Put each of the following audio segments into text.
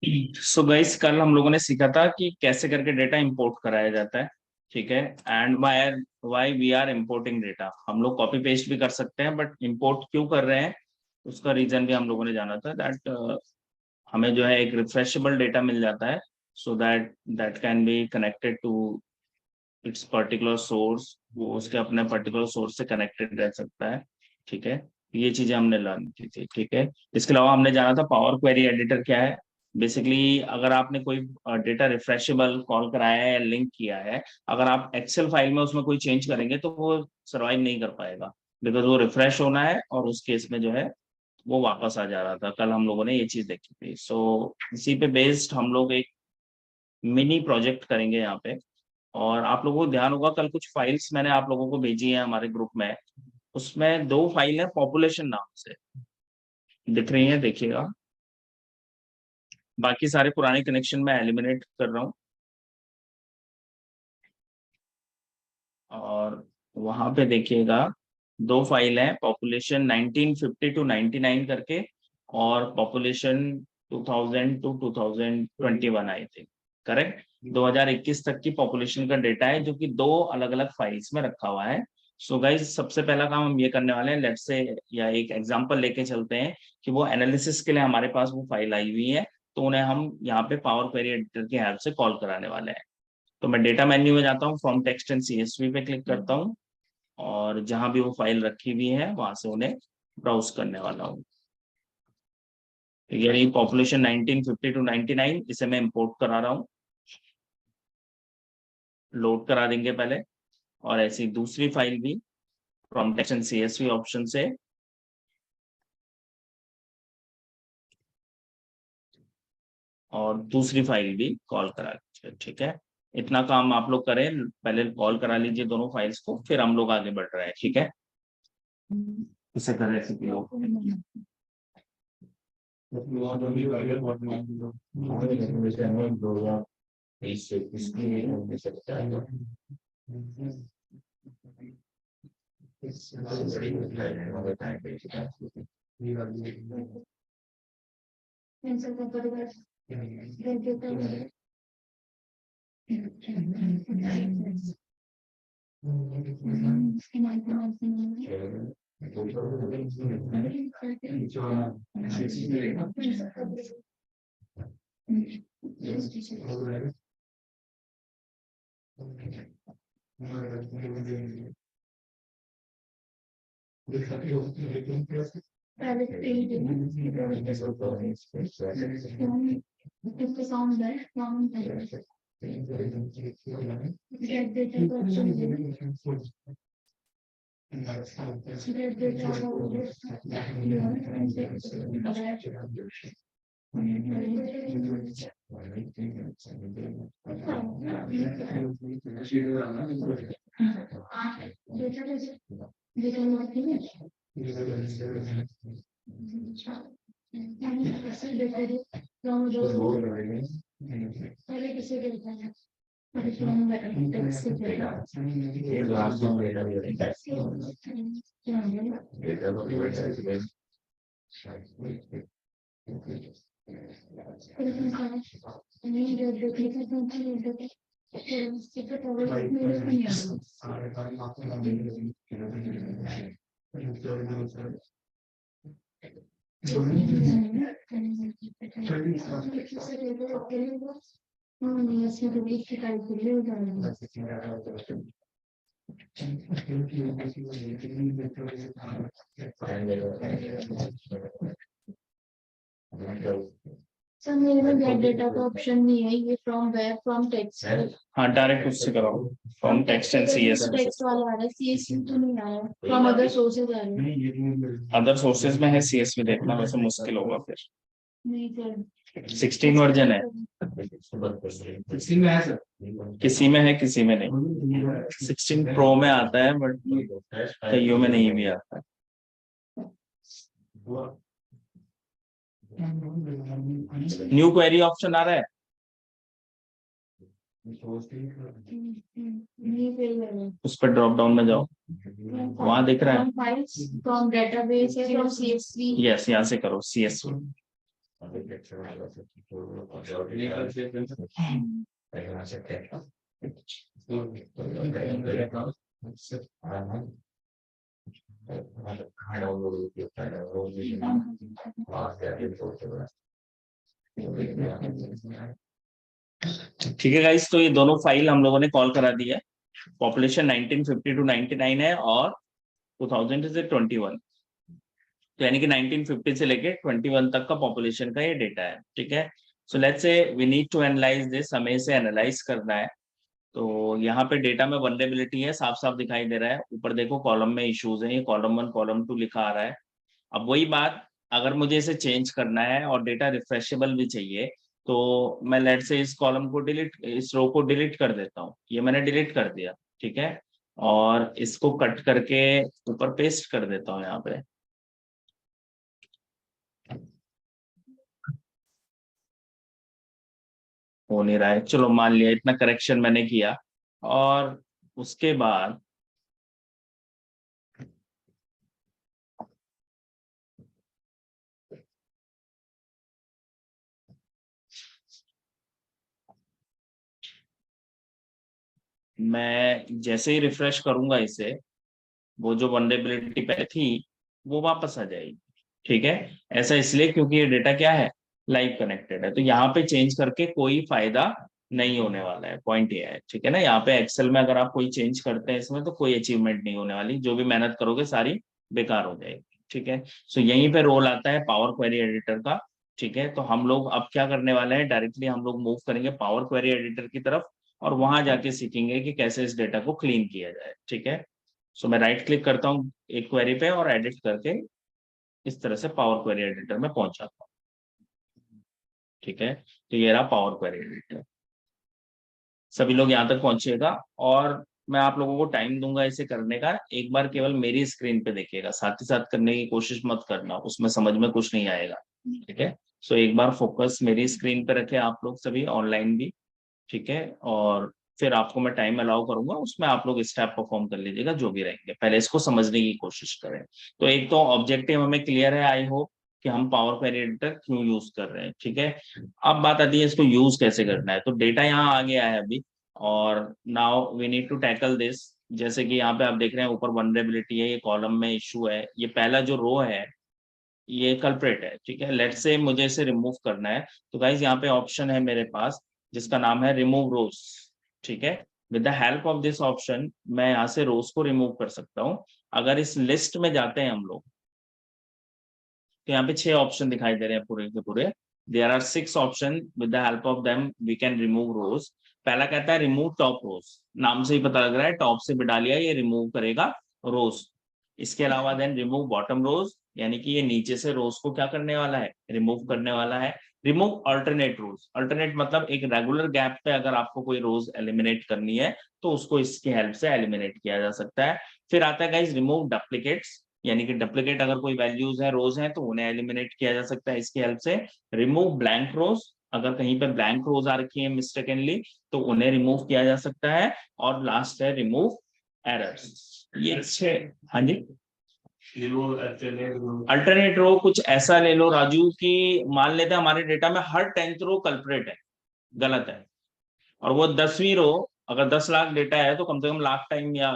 So guys, कल हम लोगों ने सीखा था कि कैसे करके डेटा इंपोर्ट कराया जाता है। ठीक है। And why we are importing data. हम लोग कॉपी पेस्ट भी कर सकते हैं, बट इंपोर्ट क्यों कर रहे हैं उसका रीजन भी हम लोगों ने जाना था। दैट हमें जो है एक रिफ्रेशेबल डेटा मिल जाता है, so that that can be connected to its particular source. वो उसके अपने पर्टिकुलर सोर्स से कनेक्टेड रह सकता है। ठीक है। ये चीजें हमने लर्न की थी। ठीक है। इसके अलावा हमने जाना था पावर क्वेरी एडिटर क्या है। बेसिकली अगर आपने कोई डेटा रिफ्रेशेबल कॉल कराया है या लिंक किया है, अगर आप एक्सेल फाइल में उसमें कोई चेंज करेंगे तो वो सर्वाइव नहीं कर पाएगा, बिकॉज वो रिफ्रेश होना है और उस केस में जो है वो वापस आ जा रहा था। कल हम लोगों ने ये चीज देखी थी। सो इसी पे बेस्ड हम लोग एक मिनी प्रोजेक्ट करेंगे यहाँ पे। और आप लोगों को ध्यान होगा, कल कुछ फाइल्स मैंने आप लोगों को भेजी है हमारे ग्रुप में। उसमें दो फाइल है पॉपुलेशन नाम से, दिख रही है, देखिएगा। बाकी सारे पुराने कनेक्शन में एलिमिनेट कर रहा हूँ। और वहां पे देखिएगा दो फाइल है, पॉपुलेशन 1950 टू 99 करके, और population 2000 to 2021 I think. Correct. 2021 तक की पॉपुलेशन का डेटा है जो कि दो अलग अलग फाइल्स में रखा हुआ है। सो गाइज, सबसे पहला काम हम ये करने वाले हैं, लेट्स से या एक एग्जांपल लेके चलते हैं कि वो एनालिसिस के लिए हमारे पास वो फाइल आई हुई है, तो उन्हें हम यहाँ पे पावर क्वेरी एडिटर की हेल्प से कॉल कराने वाले हैं। तो मैं डेटा मेन्यू में जाता हूँ, फ्रॉम टेक्स्ट एंड सीएसवी पे क्लिक करता हूँ, और जहां भी वो फाइल रखी हुई है वहां से उन्हें ब्राउज करने वाला हूँ। यानी पॉपुलेशन 1950 टू 99, इसे मैं इंपोर्ट करा रहा हूँ। लोड करा देंगे पहले। और ऐसी दूसरी फाइल भी from text and CSV option से, और दूसरी फाइल भी कॉल करा लीजिए। ठीक है। इतना काम आप लोग करें, पहले कॉल करा लीजिए दोनों फाइल्स को, फिर हम लोग आगे बढ़ रहे हैं। ठीक है। इसे कर रेसिपी लोग। सर मेरे में गेट डेटा का ऑप्शन नहीं है, ये फ्रॉम वेयर फ्रॉम टेक्स्ट। हाँ, डायरेक्ट उससे कराओ, from text and CSV. Text वाला आ रहा है, सीएसवी तो नहीं आया, फ्रॉम अदर सोर्सेज आ रहे हैं। अदर सोर्सेज में है सीएसवी, देखना वैसे मुश्किल होगा फिर। नहीं सर, 16 वर्जन है। 16 में है सर। किसी में है, किसी में नहीं। 16 प्रो में आता है, बट कईयों में नहीं भी आता है। न्यू क्वेरी ऑप्शन आ रहा है। नहीं फिर उस पर ड्रॉप डाउन में जाओ, वहां दिख रहा है फ्रॉम डेटाबेस है फ्रॉम CSV। यस, यहाँ से करो CSV। ठीक है गाइस, तो ये दोनों फाइल हम लोगों ने कॉल करा दी है। पॉपुलेशन 1950 to 99 है और 2000 से 21, तो यानी कि 1950 से लेके 21 तक का पॉपुलेशन का ये डेटा है। ठीक है, so let's say we need to analyze this, हमें इसे एनालाइज करना है। तो यहाँ पे डेटा में वनरेबिलिटी है, साफ साफ दिखाई दे रहा है। ऊपर देखो कॉलम में इश्यूज है, ये कॉलम 1 कॉलम 2 लिखा आ रहा है। अब वही बात, अगर मुझे इसे चेंज करना है और डेटा रिफ्रेशेबल भी चाहिए, तो मैं लेट से इस कॉलम को डिलीट, इस रो को डिलीट कर देता हूँ। ये मैंने डिलीट कर दिया, ठीक है, और इसको कट करके ऊपर पेस्ट कर देता हूँ यहाँ पे। हो नहीं रहा है, चलो मान लिया इतना करेक्शन मैंने किया। और उसके बाद मैं जैसे ही रिफ्रेश करूंगा इसे, वो जो वनरेबिलिटी पे थी वो वापस आ जाएगी। ठीक है, ऐसा इसलिए क्योंकि ये डेटा क्या है, लाइव कनेक्टेड है। तो यहाँ पे चेंज करके कोई फायदा नहीं होने वाला है, पॉइंट ये है। ठीक है ना, यहाँ पे एक्सेल में अगर आप कोई चेंज करते हैं इसमें, तो कोई अचीवमेंट नहीं होने वाली, जो भी मेहनत करोगे सारी बेकार हो जाएगी। ठीक है, सो यहीं पे रोल आता है पावर क्वेरी एडिटर का। ठीक है, तो हम लोग अब क्या करने वाले हैं, डायरेक्टली हम लोग मूव करेंगे पावर क्वेरी एडिटर की तरफ, और वहां जाके सीखेंगे कि कैसे इस डेटा को क्लीन किया जाए। ठीक है, सो मैं राइट क्लिक करता हूँ एक क्वेरी पे और एडिट करके इस तरह से पावर क्वेरी एडिटर में पहुंच जाता हूँ। ठीक है, तो ये रहा पावर क्वेरी एडिटर। सभी लोग यहाँ तक पहुंचिएगा, और मैं आप लोगों को टाइम दूंगा इसे करने का। एक बार केवल मेरी स्क्रीन पे देखिएगा, साथ ही साथ करने की कोशिश मत करना, उसमें समझ में कुछ नहीं आएगा। ठीक है, सो एक बार फोकस मेरी स्क्रीन पे रखे आप लोग सभी, ऑनलाइन भी। ठीक है, और फिर आपको मैं टाइम अलाउ करूंगा, उसमें आप लोग स्टेप परफॉर्म कर लीजिएगा जो भी रहेंगे। पहले इसको समझने की कोशिश करें। तो एक तो ऑब्जेक्टिव हमें क्लियर है, आई होप, कि हम पावर क्वेरी एडिटर क्यों यूज कर रहे हैं। ठीक है, अब बात आती है इसको यूज कैसे करना है। तो डेटा यहाँ आ गया है अभी, और now we need to tackle this. जैसे कि यहाँ पे आप देख रहे हैं ऊपर वनरेबिलिटी है, ये कॉलम में इशू है, ये पहला जो रो है ये कल्प्रेट है। ठीक है, लेट से मुझे इसे रिमूव करना है। तो गाइज यहाँ पे ऑप्शन है मेरे पास जिसका नाम है रिमूव रोज। ठीक है, with the help of this option मैं यहाँ से रोज को रिमूव कर सकता हूँ। अगर इस लिस्ट में जाते हैं हम लोग, तो यहाँ पे 6 ऑप्शन दिखाई दे रहे हैं पूरे के पूरे। There are 6 option, with the help of them we can remove rows. पहला कहता है रिमूव टॉप रोज, नाम से ही पता लग रहा है टॉप से बिठा लिया, ये रिमूव करेगा रोज। इसके अलावा देन रिमूव बॉटम रोज, यानी कि ये नीचे से रोज को क्या करने वाला है, रिमूव करने वाला है। रिमूव अल्टरनेट रोज, अल्टरनेट मतलब एक रेगुलर गैप पे अगर आपको कोई रोज एलिमिनेट करनी है तो उसको इसकी हेल्प से एलिमिनेट किया जा सकता है। फिर आता है गाइस रिमूव डुप्लीकेट्स, यानी कि डुप्लीकेट अगर कोई वैल्यूज है, रोज हैं, तो उन्हें एलिमिनेट किया जा सकता है इसकी हेल्प से। रिमूव ब्लैंक रोज, अगर कहीं पे ब्लैंक रोज आ रखी है मिस्टेकनली, तो उन्हें रिमूव किया जा सकता है। और लास्ट है रिमूव एरर्स। ये 6, हाँ जी। अल्टरनेट रो कुछ ऐसा ले लो राजू की, मान लेते हैं हमारे डेटा में हर 10th रो कल्प्रेट है, गलत है, और वो 10वीं रो, अगर 10 लाख डेटा है तो कम से कम लाख टाइम या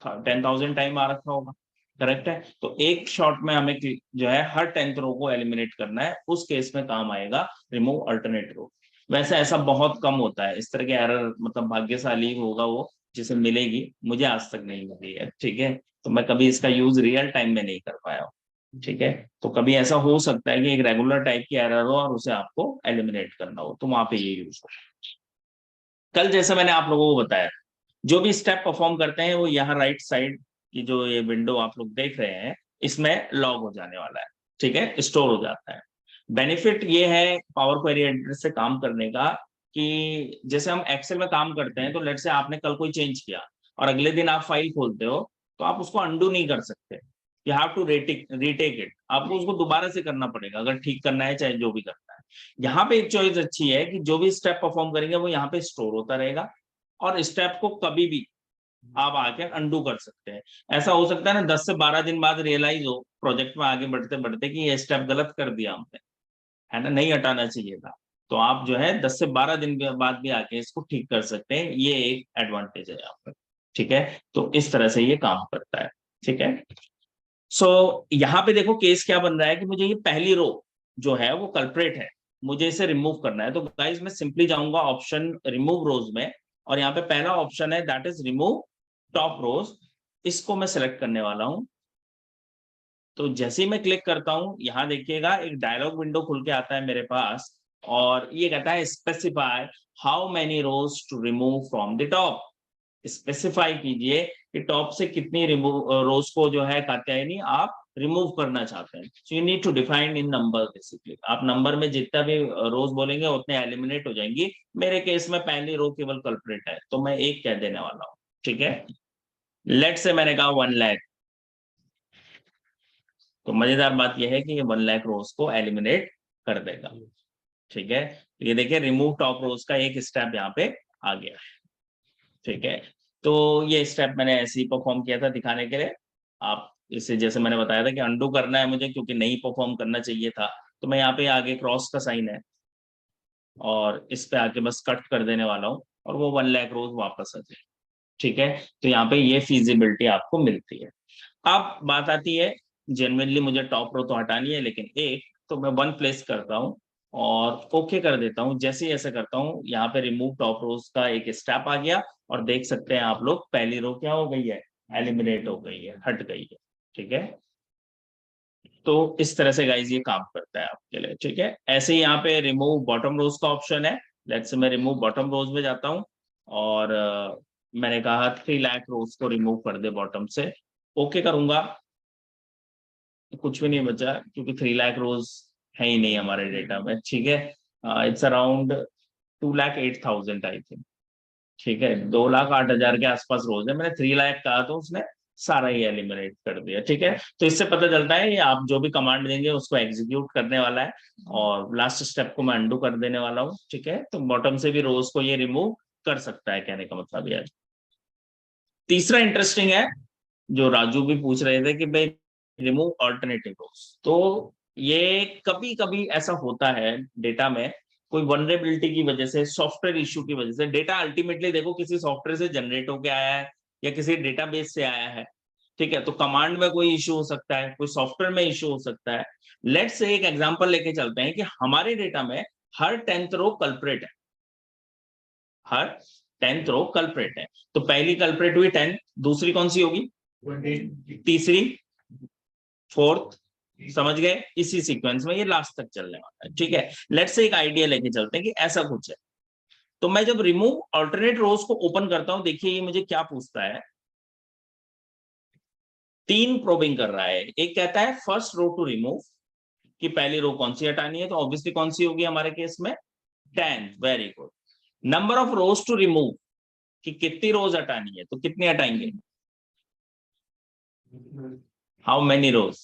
10,000 टाइम आ रखा होगा। करेक्ट है, तो एक शॉट में हमें जो है हर 10th रो को एलिमिनेट करना है, उस केस में काम आएगा रिमूव अल्टरनेट रो। वैसे ऐसा बहुत कम होता है, इस तरह के एरर मतलब भाग्यशाली होगा वो जिसे मिलेगी, मुझे आज तक नहीं मिली है। ठीक है, तो मैं कभी इसका यूज रियल टाइम में नहीं कर पाया हूँ। ठीक है, तो कभी ऐसा हो सकता है कि एक रेगुलर टाइप की एरर हो और उसे आपको एलिमिनेट करना हो, तो वहां पे ये यूज हो। कल जैसे मैंने आप लोगों को बताया, जो भी स्टेप परफॉर्म करते हैं वो यहाँ राइट साइड की जो ये विंडो आप लोग देख रहे हैं, इसमें लॉग हो जाने वाला है। ठीक है, स्टोर हो जाता है। बेनिफिट ये है पावर क्वेरी एडिटर से काम करने का, कि जैसे हम एक्सेल में काम करते हैं, तो लेट से आपने कल कोई चेंज किया और अगले दिन आप फाइल खोलते हो, तो आप उसको अंडू नहीं कर सकते। You have to retake it, आपको उसको दोबारा से करना पड़ेगा अगर ठीक करना है, चाहे जो भी करना है। यहाँ पे एक चॉइस अच्छी है कि जो भी स्टेप परफॉर्म करेंगे वो यहाँ पे स्टोर होता रहेगा, और स्टेप को कभी भी आप आके अंडू कर सकते हैं। ऐसा हो सकता है ना 10 से 12 दिन बाद रियलाइज हो प्रोजेक्ट में आगे बढ़ते बढ़ते कि ये स्टेप गलत कर दिया हमने, है ना, नहीं हटाना चाहिए था, तो आप जो है 10 से 12 दिन के बाद भी आके इसको ठीक कर सकते हैं। ये एक एडवांटेज है यहाँ पर, ठीक है। तो इस तरह से ये काम करता है, ठीक है। सो यहाँ पे देखो केस क्या बन रहा है कि मुझे ये पहली रो जो है वो कल्प्रेट है, मुझे इसे रिमूव करना है। तो गाइस मैं सिंपली जाऊंगा ऑप्शन रिमूव रोज में, और यहाँ पे पहला ऑप्शन है दैट इज रिमूव टॉप रोज, इसको मैं सिलेक्ट करने वाला हूं। तो जैसे ही मैं क्लिक करता हूं, यहाँ देखिएगा एक डायलॉग विंडो खुल के आता है मेरे पास, और ये कहता है specify how many rows to remove from the top. Specify कीजिए कि टॉप से कितनी रोज को जो है कात्यायनी आप रिमूव करना चाहते हैं। So you need to define in number, basically आप नंबर में जितना भी रोज बोलेंगे उतने एलिमिनेट हो जाएंगी। मेरे केस में पहली रो केवल कल्प्रेट है, तो मैं एक कह देने वाला हूँ, ठीक है। लेट से मैंने कहा 1 लाख, तो मजेदार बात यह है कि ये 1 लाख रोज को एलिमिनेट कर देगा, ठीक है। ये देखिए रिमूव टॉप रोज का एक स्टेप यहाँ पे आ गया है, ठीक है। तो ये स्टेप मैंने ऐसे ही परफॉर्म किया था दिखाने के लिए। आप इसे जैसे मैंने बताया था कि अंडू करना है मुझे, क्योंकि नहीं परफॉर्म करना चाहिए था, तो मैं यहाँ पे आगे क्रॉस का साइन है और इस पे आके बस कट कर देने वाला हूँ, और वो 1 लाख रोज वापस आ जाए, ठीक है। तो यहाँ पे ये फीजिबिलिटी आपको मिलती है। अब बात आती है, जेन्युइनली मुझे टॉप रो तो हटानी है, लेकिन एक तो मैं 1 प्लेस करता हूँ और ओके कर देता हूँ। जैसे ही ऐसा करता हूँ, यहाँ पे रिमूव टॉप रोज का एक स्टेप आ गया, और देख सकते हैं आप लोग पहली रो क्या हो गई है, एलिमिनेट हो गई है, हट गई है, ठीक है। तो इस तरह से गाइज ये काम करता है आपके लिए, ठीक है। ऐसे ही यहाँ पे रिमूव बॉटम रोज का ऑप्शन है। लेट्स से मैं रिमूव बॉटम रोज में जाता हूँ, और मैंने कहा 3 लाख रोज को रिमूव कर दे बॉटम से, ओके करूंगा। कुछ भी नहीं बचा, क्योंकि 3 लाख रोज है ही नहीं हमारे डेटा में, ठीक है। इट्स अराउंड 2,08,000 आई थिंक, ठीक है। 2,08,000 के आसपास रोज है। मैंने 3 लाख कहा तो उसने सारा ही एलिमिनेट कर दिया, ठीक है। तो इससे पता चलता है ये आप जो भी कमांड देंगे उसको एग्जीक्यूट करने वाला है, और लास्ट स्टेप को मैं अंडू कर देने वाला हूँ, ठीक है। तो बॉटम से भी रोज को ये रिमूव कर सकता है, कहने का मतलब ये है। तीसरा इंटरेस्टिंग है, जो राजू भी पूछ रहे थे कि भाई रिमूव ऑल्टरनेटिव रोज। तो ये कभी कभी ऐसा होता है डेटा में, कोई वनरेबिलिटी की वजह से, सॉफ्टवेयर इश्यू की वजह से, डेटा अल्टीमेटली देखो किसी सॉफ्टवेयर से जनरेट होके आया है या किसी डेटाबेस से आया है, ठीक है। तो कमांड में कोई इश्यू हो सकता है, कोई सॉफ्टवेयर में इश्यू हो सकता है। लेट्स से एक एग्जांपल लेके चलते हैं कि हमारे डेटा में हर 10th रो कल्प्रेट है, हर 10th रो कल्प्रेट है। तो पहली कल्प्रेट हुई 10, दूसरी कौन सी होगी, तीसरी, फोर्थ, समझ गए। इसी सीक्वेंस में ये लास्ट तक चलने वाला है, ठीक है। लेट्स से एक आइडिया लेके चलते हैं कि ऐसा कुछ है। तो मैं जब रिमूव ऑल्टरनेट रोज को ओपन करता हूं, देखिए ये मुझे क्या पूछता है, 3 प्रोबिंग कर रहा है। एक कहता है फर्स्ट रो टू रिमूव, कि पहली रो कौन सी हटानी है, तो ऑब्वियसली कौन सी होगी हमारे केस में, 10, very good. Number of rows to remove, कि कितनी रोज हटानी है, तो कितनी हटाएंगे, हाउ मेनी रोज।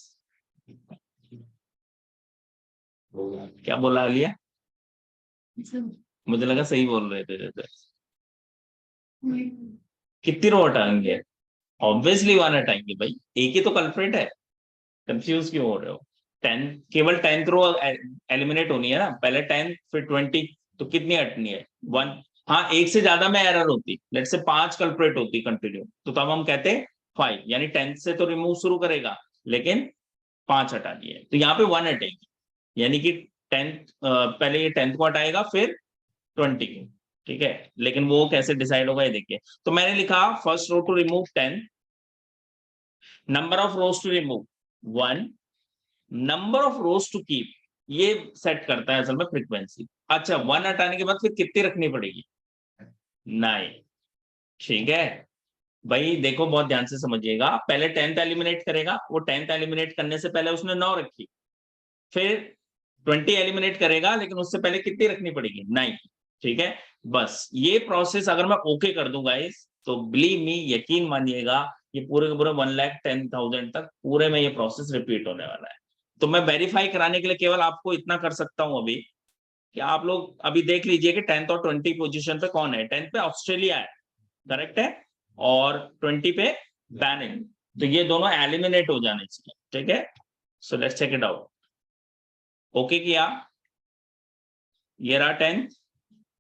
क्या बोला लिया, मुझे लगा सही बोल रहे थे जैसे। कितनी रो हटाएंगे, ऑब्वियसली 1 हटाएंगे भाई, एक ही तो कल्प्रेट है, कंफ्यूज क्यों हो रहे हो। 10, केवल 10th रो एलिमिनेट होनी है ना, पहले 10 फिर 20, तो कितनी हटनी है, 1। हाँ, एक से ज्यादा में एरर होती, लेट से 5 कल्प्रेट होती कंटिन्यू, तो तब हम कहते हैं 5, यानी 10th से तो रिमूव शुरू करेगा, लेकिन 5 हटानी है, तो यहाँ पे 1 हटेगी, यानी कि 10th, पहले ये 10th को हटाएगा फिर 20 को, ठीक है। लेकिन वो कैसे डिसाइड होगा ये देखिए। तो मैंने लिखा first row to remove 10, number of rows to remove 1, number of rows to keep, ये सेट करता है असल में फ्रीक्वेंसी। अच्छा, 1 हटाने के बाद फिर कितनी रखनी पड़ेगी, 9, ठीक है। भाई देखो बहुत ध्यान से समझिएगा, पहले 10th एलिमिनेट करेगा, वो 10th एलिमिनेट करने से पहले उसने 9 रखी, फिर 20 एलिमिनेट करेगा, लेकिन उससे पहले कितनी रखनी पड़ेगी, 9, ठीक है। बस ये प्रोसेस अगर मैं ओके कर दूंगा इस, तो बिलीव मी, यकीन मानिएगा, ये पूरे के पूरे 1,10,000 तक पूरे में ये प्रोसेस रिपीट होने वाला है। तो मैं वेरीफाई कराने के लिए केवल आपको इतना कर सकता हूं अभी, कि आप लोग अभी देख लीजिए कि 10th और 20 पोजीशन पे कौन है। 10th पे ऑस्ट्रेलिया है, करेक्ट है, और 20 पे बेनिन, तो ये दोनों एलिमिनेट हो जाने चाहिए, ठीक है। So let's check it out. Okay किया, ये रहा 10th,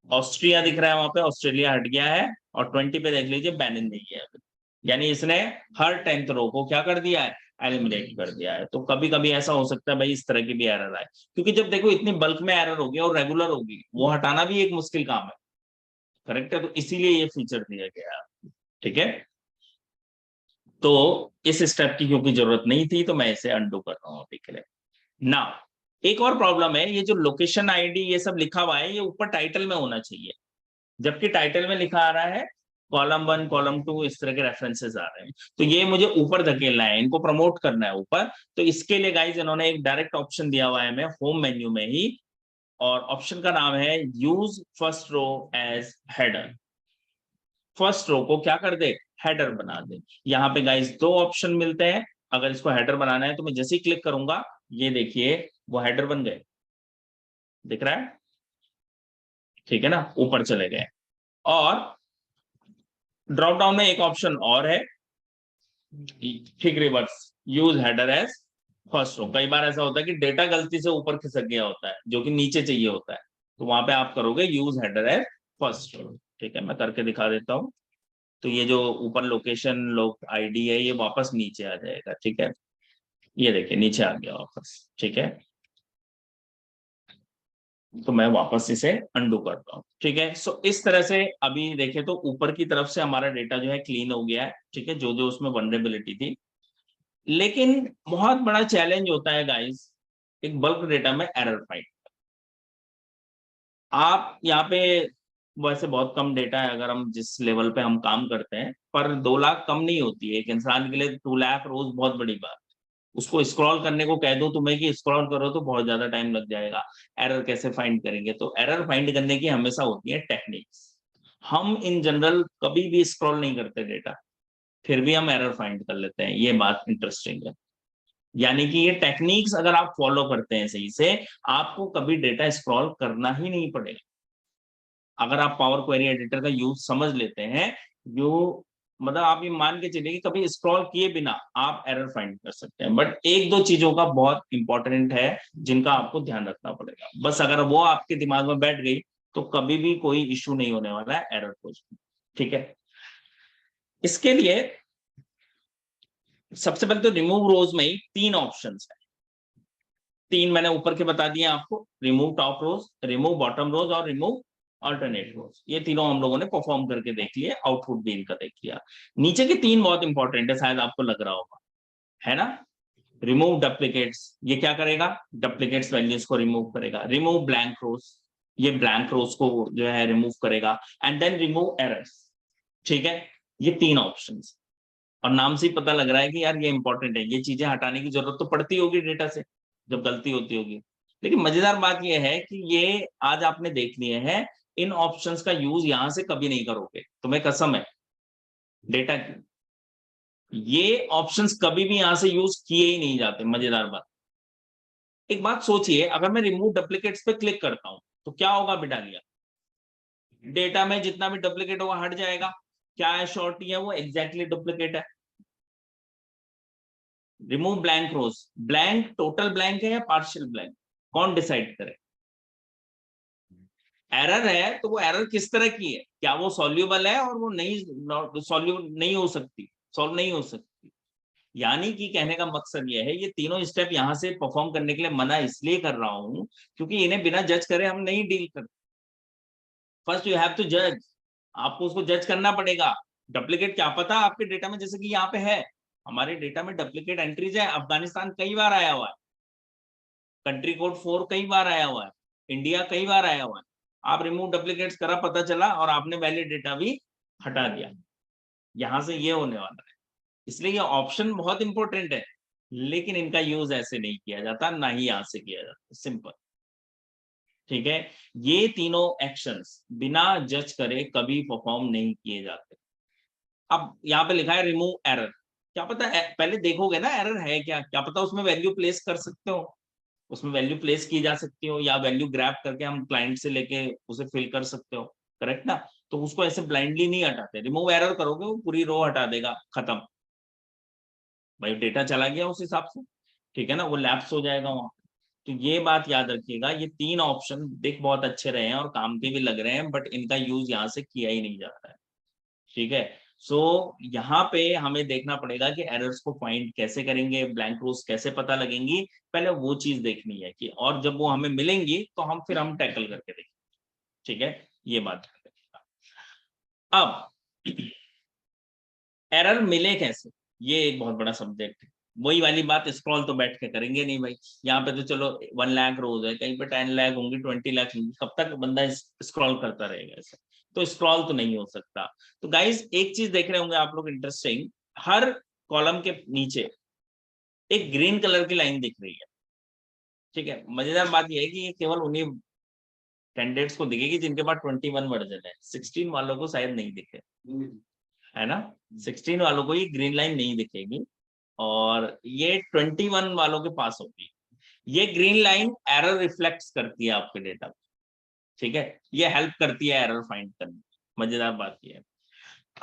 ऑस्ट्रिया दिख रहा है वहां पे, ऑस्ट्रेलिया हट गया है, और 20 पे देख लीजिए बेनिन नहीं है अभी। यानी इसने हर 10th रो को क्या कर दिया है, एलिमिनेट कर दिया है। तो कभी कभी ऐसा हो सकता है भाई इस तरह की भी एरर आए, क्योंकि जब देखो इतनी बल्क में एरर होगी और रेगुलर होगी, वो हटाना भी एक मुश्किल काम है, करेक्ट है। तो इसीलिए ये फीचर दिया गया है, ठीक है। तो इस स्टेप की क्योंकि जरूरत नहीं थी, तो मैं इसे अंडू कर रहा हूँ अभी के लिए ना। एक और प्रॉब्लम है, ये जो लोकेशन आईडी ये सब लिखा हुआ है, ये ऊपर टाइटल में होना चाहिए, जबकि टाइटल में लिखा आ रहा है कॉलम 1 कॉलम 2, इस तरह के रेफरेंसेस आ रहे हैं। तो ये मुझे ऊपर धकेलना है, इनको प्रमोट करना है ऊपर। तो इसके लिए गाइज इन्होंने एक डायरेक्ट ऑप्शन दिया हुआ है हमें होम मेन्यू में ही, और ऑप्शन का नाम है use first row as header. First row को क्या कर दे, हेडर बना दे। यहाँ पे गाइज दो ऑप्शन मिलते हैं, अगर इसको हेडर बनाना है तो मैं जैसे ही क्लिक करूंगा, ये देखिए वो हेडर बन गए, दिख रहा है, ठीक है ना, ऊपर चले गए। और ड्रॉप डाउन में एक ऑप्शन और है, ठीक reverse, use header as first row. कई बार ऐसा होता है कि डेटा गलती से ऊपर खिसक गया होता है जो कि नीचे चाहिए होता है, तो वहां पे आप करोगे use header as first row, ठीक है। मैं करके दिखा देता हूँ। तो ये जो ऊपर लोकेशन लोग आईडी है, ये वापस नीचे आ जाएगा, ठीक है। ये देखिए नीचे आ गया वापस, ठीक है। तो मैं वापस इसे अंडू करता हूँ, ठीक है। सो इस तरह से अभी देखें तो ऊपर की तरफ से हमारा डेटा जो है क्लीन हो गया है, ठीक है, जो जो उसमें वनरेबिलिटी थी। लेकिन बहुत बड़ा चैलेंज होता है गाइस एक बल्क डेटा में एरर फाइंड। आप यहाँ पे वैसे बहुत कम डेटा है, अगर हम जिस लेवल पे हम काम करते हैं, पर 2 लाख कम नहीं होती है एक इंसान के लिए। 2 लाख रोज बहुत बड़ी बात। उसको स्क्रॉल करने को कह दो तुम्हें कि स्क्रॉल करो तो बहुत ज्यादा टाइम लग जाएगा। एरर कैसे फाइंड करेंगे? तो एरर फाइंड करने की हमेशा होती है टेक्निक्स। हम इन जनरल कभी भी स्क्रॉल नहीं करते डेटा, फिर भी हम एरर फाइंड कर लेते हैं, ये बात इंटरेस्टिंग है। यानी कि ये टेक्निक्स अगर आप फॉलो करते हैं सही से, आपको कभी डेटा स्क्रॉल करना ही नहीं पड़ेगा। अगर आप पावर क्वेरी एडिटर का यूज समझ लेते हैं, जो मतलब आप ये मान के चलिए कि कभी स्क्रॉल किए बिना आप एरर फाइंड कर सकते हैं। बट एक दो चीजों का बहुत इंपॉर्टेंट है जिनका आपको ध्यान रखना पड़ेगा। बस अगर वो आपके दिमाग में बैठ गई तो कभी भी कोई इश्यू नहीं होने वाला है एरर खोज, ठीक है। इसके लिए सबसे पहले तो रिमूव रोज में ही 3 ऑप्शंस है। 3 मैंने ऊपर के बता दिए आपको, रिमूव टॉप रोज, रिमूव बॉटम रोज और रिमूव अल्टरनेट रोज। ये तीनों हम लोगों ने परफॉर्म करके देख लिए, आउटपुट भी इनका देख लिया। नीचे के 3 बहुत इंपॉर्टेंट है, शायद आपको लग रहा होगा, है ना। रिमूव डुप्लीकेट्स, ये क्या करेगा, डुप्लीकेट्स वैल्यूज को रिमूव करेगा। रिमूव ब्लैंक रोज, ये ब्लैंक रोज को जो है रिमूव करेगा। एंड देन रिमूव एरर्स, ठीक है। ये 3 ऑप्शंस, और नाम से ही पता लग रहा है कि यार ये इंपॉर्टेंट है, ये चीजें हटाने की जरूरत तो पड़ती होगी डेटा से जब गलती होती होगी। लेकिन मजेदार बात ये है कि ये आज आपने देख लिए हैं, इन ऑप्शंस का यूज यहां से कभी नहीं करोगे, तुम्हें कसम है डेटा की। ये ऑप्शंस कभी भी यहां से यूज किए ही नहीं जाते। मजेदार बात, एक बात सोचिए, अगर मैं रिमूव डुप्लीकेट्स पे क्लिक करता हूं तो क्या होगा बेटा, लिया डेटा में जितना भी डुप्लीकेट होगा हट जाएगा। क्या है शॉर्टी है, वो एग्जैक्टली डुप्लीकेट है। रिमूव ब्लैंक रोज, ब्लैंक टोटल ब्लैंक है या पार्शियल ब्लैंक, कौन डिसाइड करे। एरर है तो वो एरर किस तरह की है, क्या वो सॉल्यूबल है और वो नहीं सॉल्यूबल नहीं हो सकती, सॉल्व नहीं हो सकती। यानी कि कहने का मकसद ये है, ये तीनों स्टेप यहां से परफॉर्म करने के लिए मना इसलिए कर रहा हूं क्योंकि इन्हें बिना जज करे हम नहीं डील करते। फर्स्ट यू हैव टू जज, आपको उसको जज करना पड़ेगा। डुप्लीकेट क्या पता आपके डेटा में, जैसे कि यहाँ पे है, हमारे डेटा में डुप्लीकेट एंट्रीज है। अफगानिस्तान कई बार आया हुआ है, कंट्री कोड 4 कई बार आया हुआ है, इंडिया कई बार आया हुआ है। आप रिमूव डुप्लीकेट्स करा, पता चला, और आपने वैलिड डेटा भी हटा दिया। यहां से ये होने वाला है। इसलिए ये ऑप्शन बहुत इंपॉर्टेंट है, लेकिन इनका यूज ऐसे नहीं किया जाता, ना ही यहां से किया जाता, सिंपल, ठीक है। ये तीनों एक्शंस बिना जज करे कभी परफॉर्म नहीं किए जाते। अब यहाँ पे लिखा है रिमूव एरर, क्या पता पहले देखोगे ना एरर है क्या, क्या पता उसमें वैल्यू प्लेस कर सकते हो। उसमें वैल्यू प्लेस की जा सकती हो या वैल्यू ग्रैब करके हम क्लाइंट से लेके उसे फिल कर सकते हो, करेक्ट ना। तो उसको ऐसे ब्लाइंडली नहीं हटाते, रिमूव एरर करोगे वो पूरी रो हटा देगा, खत्म भाई, डेटा चला गया उस हिसाब से, ठीक है ना, वो लैप्स हो जाएगा वहां। तो ये बात याद रखिएगा, ये 3 ऑप्शन देख बहुत अच्छे रहे हैं और काम के भी लग रहे हैं, बट इनका यूज यहाँ से किया ही नहीं जाता है, ठीक है। सो यहाँ पे हमें देखना पड़ेगा कि एरर्स को फाइंड कैसे करेंगे, ब्लैंक रोज कैसे पता लगेंगी, पहले वो चीज देखनी है कि, और जब वो हमें मिलेंगी तो हम टैकल करके देखेंगे, ठीक है, ये बात ध्यान रखिएगा। अब एरर मिले कैसे, ये एक बहुत बड़ा सब्जेक्ट है। वही वाली बात, स्क्रॉल तो बैठ के करेंगे नहीं भाई, यहाँ पे तो चलो 1 लाख रोज है, कहीं पे 10 लाख होंगी, 20 लाख होंगी, कब तक बंदा स्क्रॉल करता रहेगा ऐसे, तो स्क्रॉल तो नहीं हो सकता। तो गाइस एक चीज देख रहे होंगे आप लोग इंटरेस्टिंग, हर कॉलम के नीचे एक ग्रीन कलर की लाइन दिख रही है, ठीक है। मजेदार बात यह है कि ये केवल उन्हीं कैंडिडेट्स को दिखेगी जिनके पास 21 वर्जन है, 16 वालों को शायद नहीं दिखे, है ना। 16 वालों को ये ग्रीन लाइन नहीं दिखेगी और ये 21 वालों के पास होगी। ये ग्रीन लाइन एरर रिफ्लेक्ट करती है आपके डेटा, ठीक है, ये हेल्प करती है एरर फाइंड करने में। मजेदार बात ये है।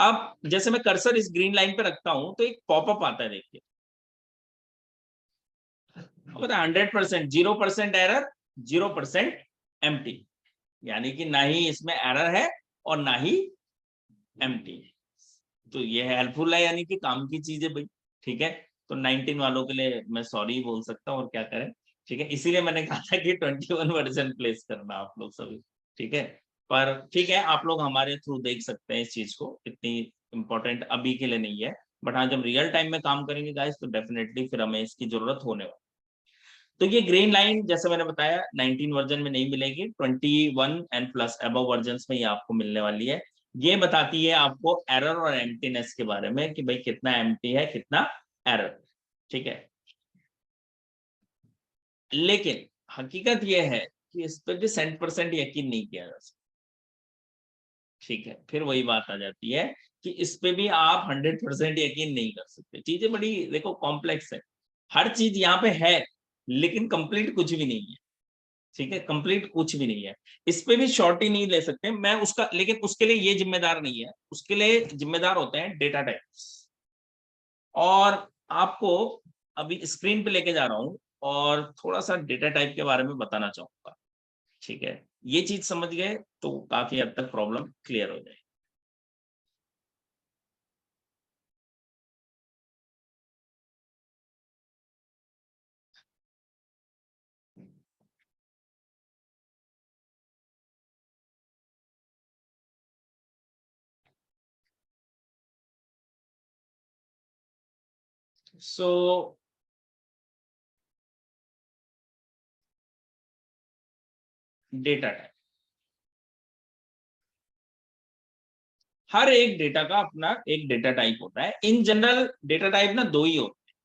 अब जैसे मैं कर्सर इस ग्रीन लाइन पे रखता हूं तो एक पॉपअप आता है, देखिए 100%, 0% एरर, 0% एम्प्टी, यानी कि ना ही इसमें एरर है और ना ही एम्प्टी। तो ये हेल्पफुल है, यानी कि काम की चीज है भाई, ठीक है। तो 19 वालों के लिए मैं सॉरी बोल सकता हूँ और क्या करें, ठीक है, इसीलिए मैंने कहा था कि 21 वर्जन प्लेस करना आप लोग सभी, ठीक है। पर ठीक है, आप लोग हमारे थ्रू देख सकते हैं इस चीज को, इतनी इंपॉर्टेंट अभी के लिए नहीं है, बट हाँ जब रियल टाइम में काम करेंगे गाइस तो डेफिनेटली फिर हमें इसकी जरूरत होने वाली। तो ये ग्रीन लाइन जैसे मैंने बताया 19 वर्जन में नहीं मिलेगी, 21 एंड प्लस अबव वर्जन में ये आपको मिलने वाली है। ये बताती है आपको एरर और एम्प्टीनेस के बारे में कि भाई कितना एम्प्टी है कितना एरर, ठीक है। लेकिन हकीकत ये है कि इस पर भी 100% यकीन नहीं किया जा सकता, ठीक है। फिर वही बात आ जाती है कि इस पे भी आप 100% यकीन नहीं कर सकते, चीजें बड़ी देखो कॉम्प्लेक्स है, हर चीज यहाँ पे है लेकिन कंप्लीट कुछ भी नहीं है, ठीक है, कंप्लीट कुछ भी नहीं है। इस पे भी शॉर्टी नहीं ले सकते मैं उसका, लेकिन उसके लिए ये जिम्मेदार नहीं है, उसके लिए जिम्मेदार होते हैं डेटा टाइप्स। और आपको अभी स्क्रीन पे लेके जा रहा हूं और थोड़ा सा डेटा टाइप के बारे में बताना चाहूंगा, ठीक है। ये चीज समझ गए तो काफी हद तक प्रॉब्लम क्लियर हो जाएगी। सो डेटा टाइप, हर एक डेटा का अपना एक डेटा टाइप होता है। इन जनरल डेटा टाइप ना 2 ही होते हैं,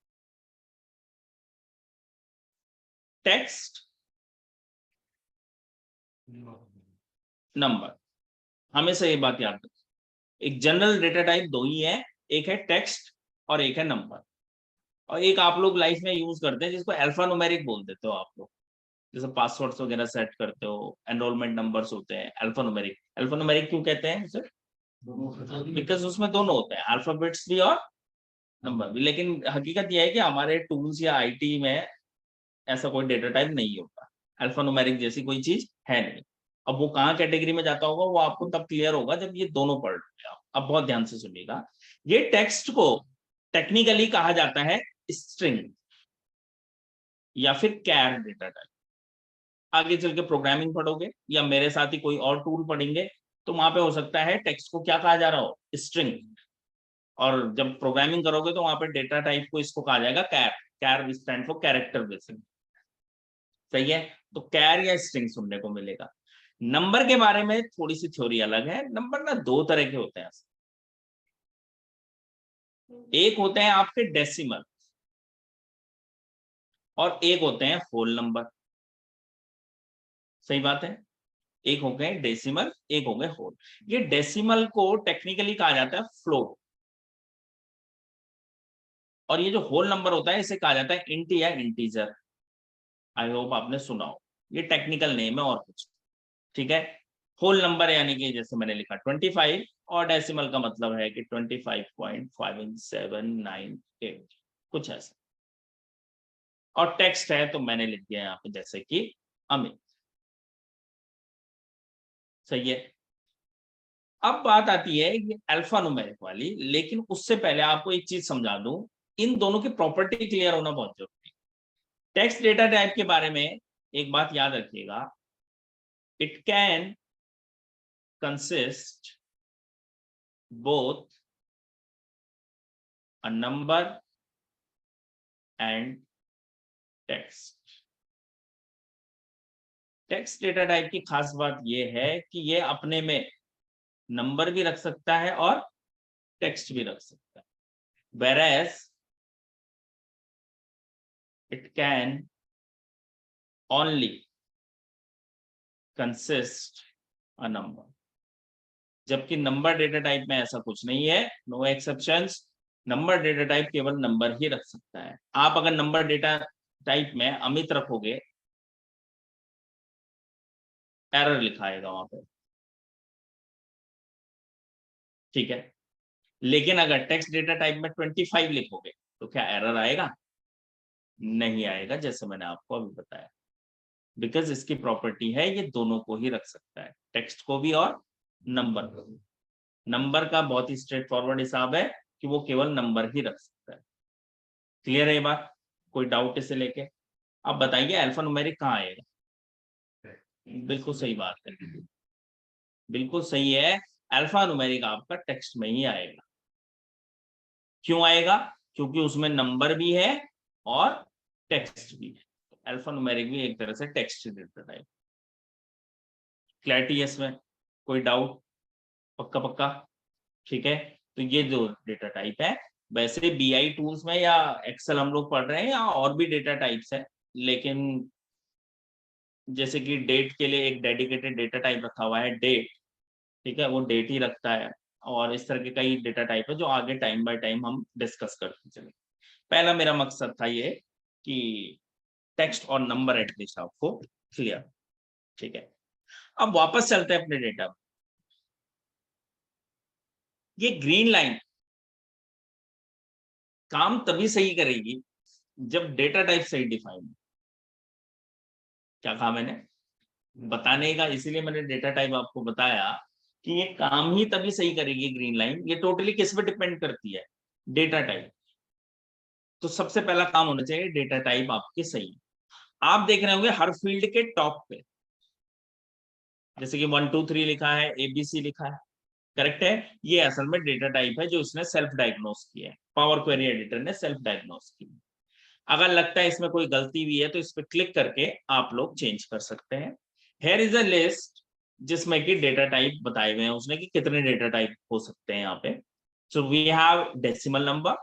टेक्स्ट, नंबर। हमेशा ये बात याद रखें, एक जनरल डेटा टाइप 2 ही है, एक है टेक्स्ट और एक है नंबर। और एक आप लोग लाइफ में यूज करते हैं जिसको अल्फा न्यूमेरिक बोल देते हो आप लोग, जैसे पासवर्ड्स वगैरह सेट करते हो, एनरोलमेंट नंबर्स होते हैं, अल्फा न्यूमेरिक। अल्फा न्यूमेरिक क्यों कहते हैं सर? बिकॉज उसमें दोनों होते हैं, अल्फाबेट्स भी और नंबर भी। लेकिन हकीकत यह है कि हमारे टूल्स या आईटी में ऐसा कोई डेटा टाइप नहीं होता, अल्फा न्यूमेरिक जैसी कोई चीज है नहीं। अब वो कहाँ कैटेगरी में जाता होगा वो आपको तब क्लियर होगा जब ये दोनों पढ़ लोगे आप। अब बहुत ध्यान से सुनिएगा, ये टेक्स्ट को टेक्निकली कहा जाता है स्ट्रिंग या फिर कैर डेटा टाइप। आगे चल के प्रोग्रामिंग पढ़ोगे या मेरे साथ ही कोई और टूल पढ़ेंगे तो वहां पे हो सकता है टेक्स्ट को क्या कहा जा रहा हो, स्ट्रिंग। और जब प्रोग्रामिंग करोगे तो वहां पे डेटा टाइप को इसको कहा जाएगा कैर, कैर स्टैंड फॉर कैरेक्टर बेसिक, सही है। तो कैर या स्ट्रिंग सुनने को मिलेगा। नंबर के बारे में थोड़ी सी थ्योरी अलग है, नंबर ना 2 तरह के होते हैं। एक होते हैं आपके डेसिमल और एक होते हैं होल नंबर, सही बात है। एक हो गए डेसिमल, एक हो गए होल। ये डेसिमल को टेक्निकली कहा जाता है फ्लोट, और ये जो होल नंबर होता है इसे कहा जाता है इंट या इंटीजर। आई होप आपने सुना हो, ये टेक्निकल नेम है और कुछ, ठीक है। होल नंबर यानी कि जैसे मैंने लिखा 25 और डेसिमल का मतलब है कि 25.5798 कुछ ऐसा। और टेक्स्ट है तो मैंने लिख दिया यहाँ पे जैसे कि अमित, सही है। अब बात आती है ये अल्फा न्यूमेरिक वाली, लेकिन उससे पहले आपको एक चीज समझा दूं, इन दोनों की प्रॉपर्टी क्लियर होना बहुत जरूरी है। टेक्स्ट डेटा टाइप के बारे में एक बात याद रखिएगा, it can consist both a number and text. Text data type की खास बात यह है कि ये अपने में नंबर भी रख सकता है और टेक्स्ट भी रख सकता है, whereas it can only consist a number। जबकि नंबर डेटा टाइप में ऐसा कुछ नहीं है, no exceptions. Number data type केवल नंबर ही रख सकता है। आप अगर नंबर डेटा टाइप में अमित रखोगे, एरर लिखा आएगा वहां पे, ठीक है। लेकिन अगर टेक्स्ट डेटा टाइप में 25 लिखोगे तो क्या एरर आएगा? नहीं आएगा, जैसे मैंने आपको अभी बताया, बिकॉज इसकी प्रॉपर्टी है ये दोनों को ही रख सकता है, टेक्स्ट को भी और नंबर को भी। नंबर का बहुत ही स्ट्रेट फॉरवर्ड हिसाब है कि वो केवल नंबर ही रख सकता है। क्लियर है ये बात? कोई डाउट इसे लेके? अब बताइए अल्फा न्यूमेरिक कहाँ आएगा? बिल्कुल सही बात है, बिल्कुल सही है। अल्फा न्यूमेरिक आपका टेक्स्ट में ही आएगा। क्यों आएगा? क्योंकि उसमें नंबर भी है और टेक्स्ट भी है। अल्फा न्यूमेरिक भी एक तरह से टेक्स्ट डेटा टाइप। क्लैरिटी है इसमें? कोई डाउट? पक्का पक्का, ठीक है। तो ये जो डेटा टाइप है, वैसे बीआई टूल्स में या एक्सेल हम लोग पढ़ रहे हैं या और भी डेटा टाइप्स है, लेकिन जैसे कि डेट के लिए एक डेडिकेटेड डेटा टाइप रखा हुआ है डेट, ठीक है, वो डेट ही रखता है। और इस तरह के कई डेटा टाइप है जो आगे टाइम बाय टाइम हम डिस्कस करते चले। पहला मेरा मकसद था ये कि टेक्स्ट और नंबर एटलीस्ट आपको क्लियर, ठीक है। अब वापस चलते हैं अपने डेटा पर। ये ग्रीन लाइन काम तभी सही करेगी जब डेटा टाइप सही डिफाइन हो। क्या कहा मैंने? बताने का, इसीलिए मैंने डेटा टाइप आपको बताया कि ये काम ही तभी सही करेगी ग्रीन लाइन। ये टोटली किस पे डिपेंड करती है? Data type. तो सबसे पहला काम होना चाहिए डेटा टाइप आपके सही। आप देख रहे होंगे हर फील्ड के टॉप पे जैसे कि 1 2 3 लिखा है, ABC लिखा है, करेक्ट है। ये असल में डेटा टाइप है जो इसने सेल्फ डायग्नोस किया है, पावर क्वेरी एडिटर ने सेल्फ डायग्नोस की। अगर लगता है इसमें कोई गलती भी है तो इस पर क्लिक करके आप लोग चेंज कर सकते हैं। हेयर इज अ लिस्ट जिसमें कि डेटा टाइप बताए हुए हैं उसने कि कितने डेटा टाइप हो सकते हैं यहाँ पे। So we have decimal number,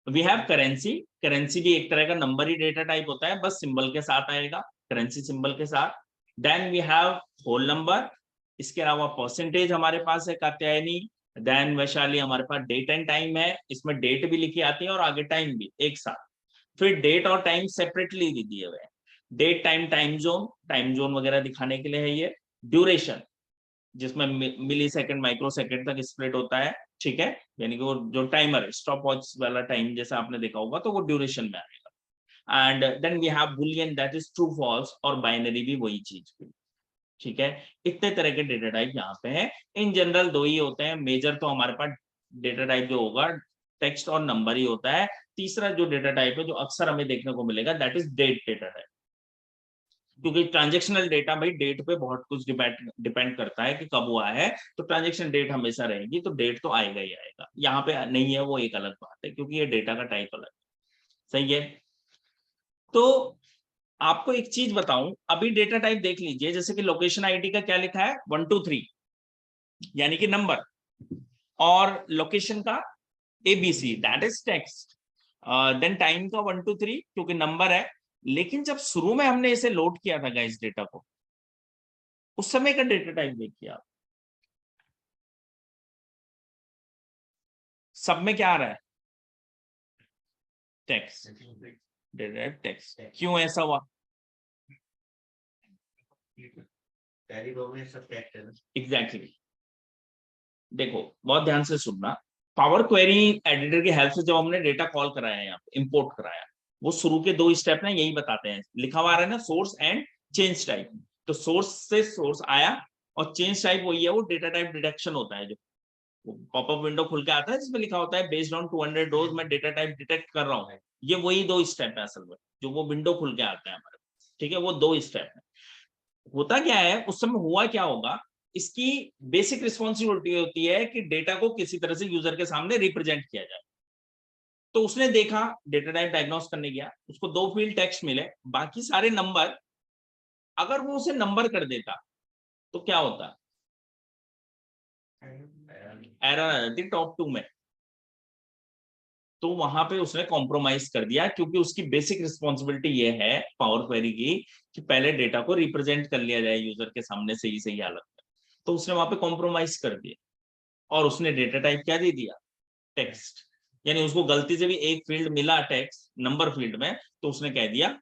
we have currency. Currency भी एक तरह का नंबर ही डेटा टाइप होता है, बस सिंबल के साथ आएगा, करेंसी सिंबल के साथ। Then we have whole number. इसके अलावा परसेंटेज हमारे पास है, कात्यायनी। देन वैशाली हमारे पास डेट एंड टाइम है, इसमें डेट भी लिखी आती है और आगे टाइम भी एक साथ। फिर डेट और टाइम सेपरेटली भी दिए हुए हैं, डेट टाइम टाइम जोन वगैरह दिखाने के लिए है ये। ड्यूरेशन जिसमें मिली सेकेंड माइक्रो सेकेंड तक स्प्लिट होता है, ठीक है, यानी कि वो जो टाइमर स्टॉप वॉच वाला टाइम जैसा आपने देखा होगा तो वो ड्यूरेशन में आएगा। And then we have boolean that is true false, और बाइनरी भी वही चीज भी, ठीक है। इतने तरह के डेटा टाइप यहाँ पे हैं। इन जनरल दो ही होते हैं मेजर, तो हमारे पास डेटा टाइप जो होगा टेक्स्ट और नंबर ही होता है। तीसरा जो डेटा टाइप है जो अक्सर हमें देखने को मिलेगा that is date data type, क्योंकि ट्रांजेक्शनल डेटा भाई डेट पे बहुत कुछ डिपेंड करता है कि कब हुआ है, तो ट्रांजेक्शन डेट हमेशा रहेगी, तो डेट तो आएगा ही आएगा। यहाँ पे नहीं है वो एक अलग बात है, क्योंकि ये डेटा का टाइप अलग है, सही है। तो आपको एक चीज बताऊं, अभी डेटा टाइप देख लीजिए, जैसे कि लोकेशन आईडी का क्या लिखा है 1 2 3 यानी कि नंबर, और लोकेशन का ABC that is text. Then time का 1 2 3 क्योंकि नंबर है। लेकिन जब शुरू में हमने इसे लोड किया था इस डेटा को, उस समय का डेटा टाइप देखिए आप, सब में क्या आ रहा है? Text, data type text. क्यों ऐसा हुआ? पहली रो में सब टेक्स्ट है ना। एग्जैक्टली देखो बहुत ध्यान से सुनना, पावर क्वेरी एडिटर की हेल्प से जब हमने डेटा कॉल कराया है, यहाँ पे इंपोर्ट कराया, वो शुरू के 2 स्टेप ना यही बताते हैं, लिखा हुआ आ रहा है ना सोर्स एंड चेंज टाइप। तो सोर्स से सोर्स आया और चेंज टाइप वही है, वो डेटा टाइप डिटेक्शन होता है, जो पॉपअप विंडो खुल के आता है जिसमें लिखा होता है बेस्ड ऑन 200 रोज मैं डेटा टाइप डिटेक्ट कर रहा हूँ। ये वही 2 स्टेप है असल में, जो वो विंडो खुल के आता है हमारे पास, ठीक है, वो 2 स्टेप है। होता क्या है उस समय, हुआ क्या होगा, इसकी बेसिक रिस्पॉन्सिबिलिटी होती है कि डेटा को किसी तरह से यूजर के सामने रिप्रेजेंट किया जाए। तो उसने देखा, डेटा टाइप डायग्नोस करने गया, उसको 2 फील्ड टेक्स्ट मिले, बाकी सारे नंबर, अगर वो उसे नंबर कर देता तो क्या होता, एरर आ जाती टॉप 2 में। तो वहां पे उसने कॉम्प्रोमाइज कर दिया, क्योंकि उसकी बेसिक रिस्पॉन्सिबिलिटी ये है पावर क्वेरी की कि पहले डेटा को रिप्रेजेंट कर लिया जाए यूजर के सामने सही सही हालत में। तो उसने वहां पे कॉम्प्रोमाइज कर दिया और उसने डेटा टाइप क्या दे दिया, टेक्स्ट। यानी उसको गलती से भी एक फील्ड मिला टेक्स्ट नंबर फील्ड में, तो उसने कह दिया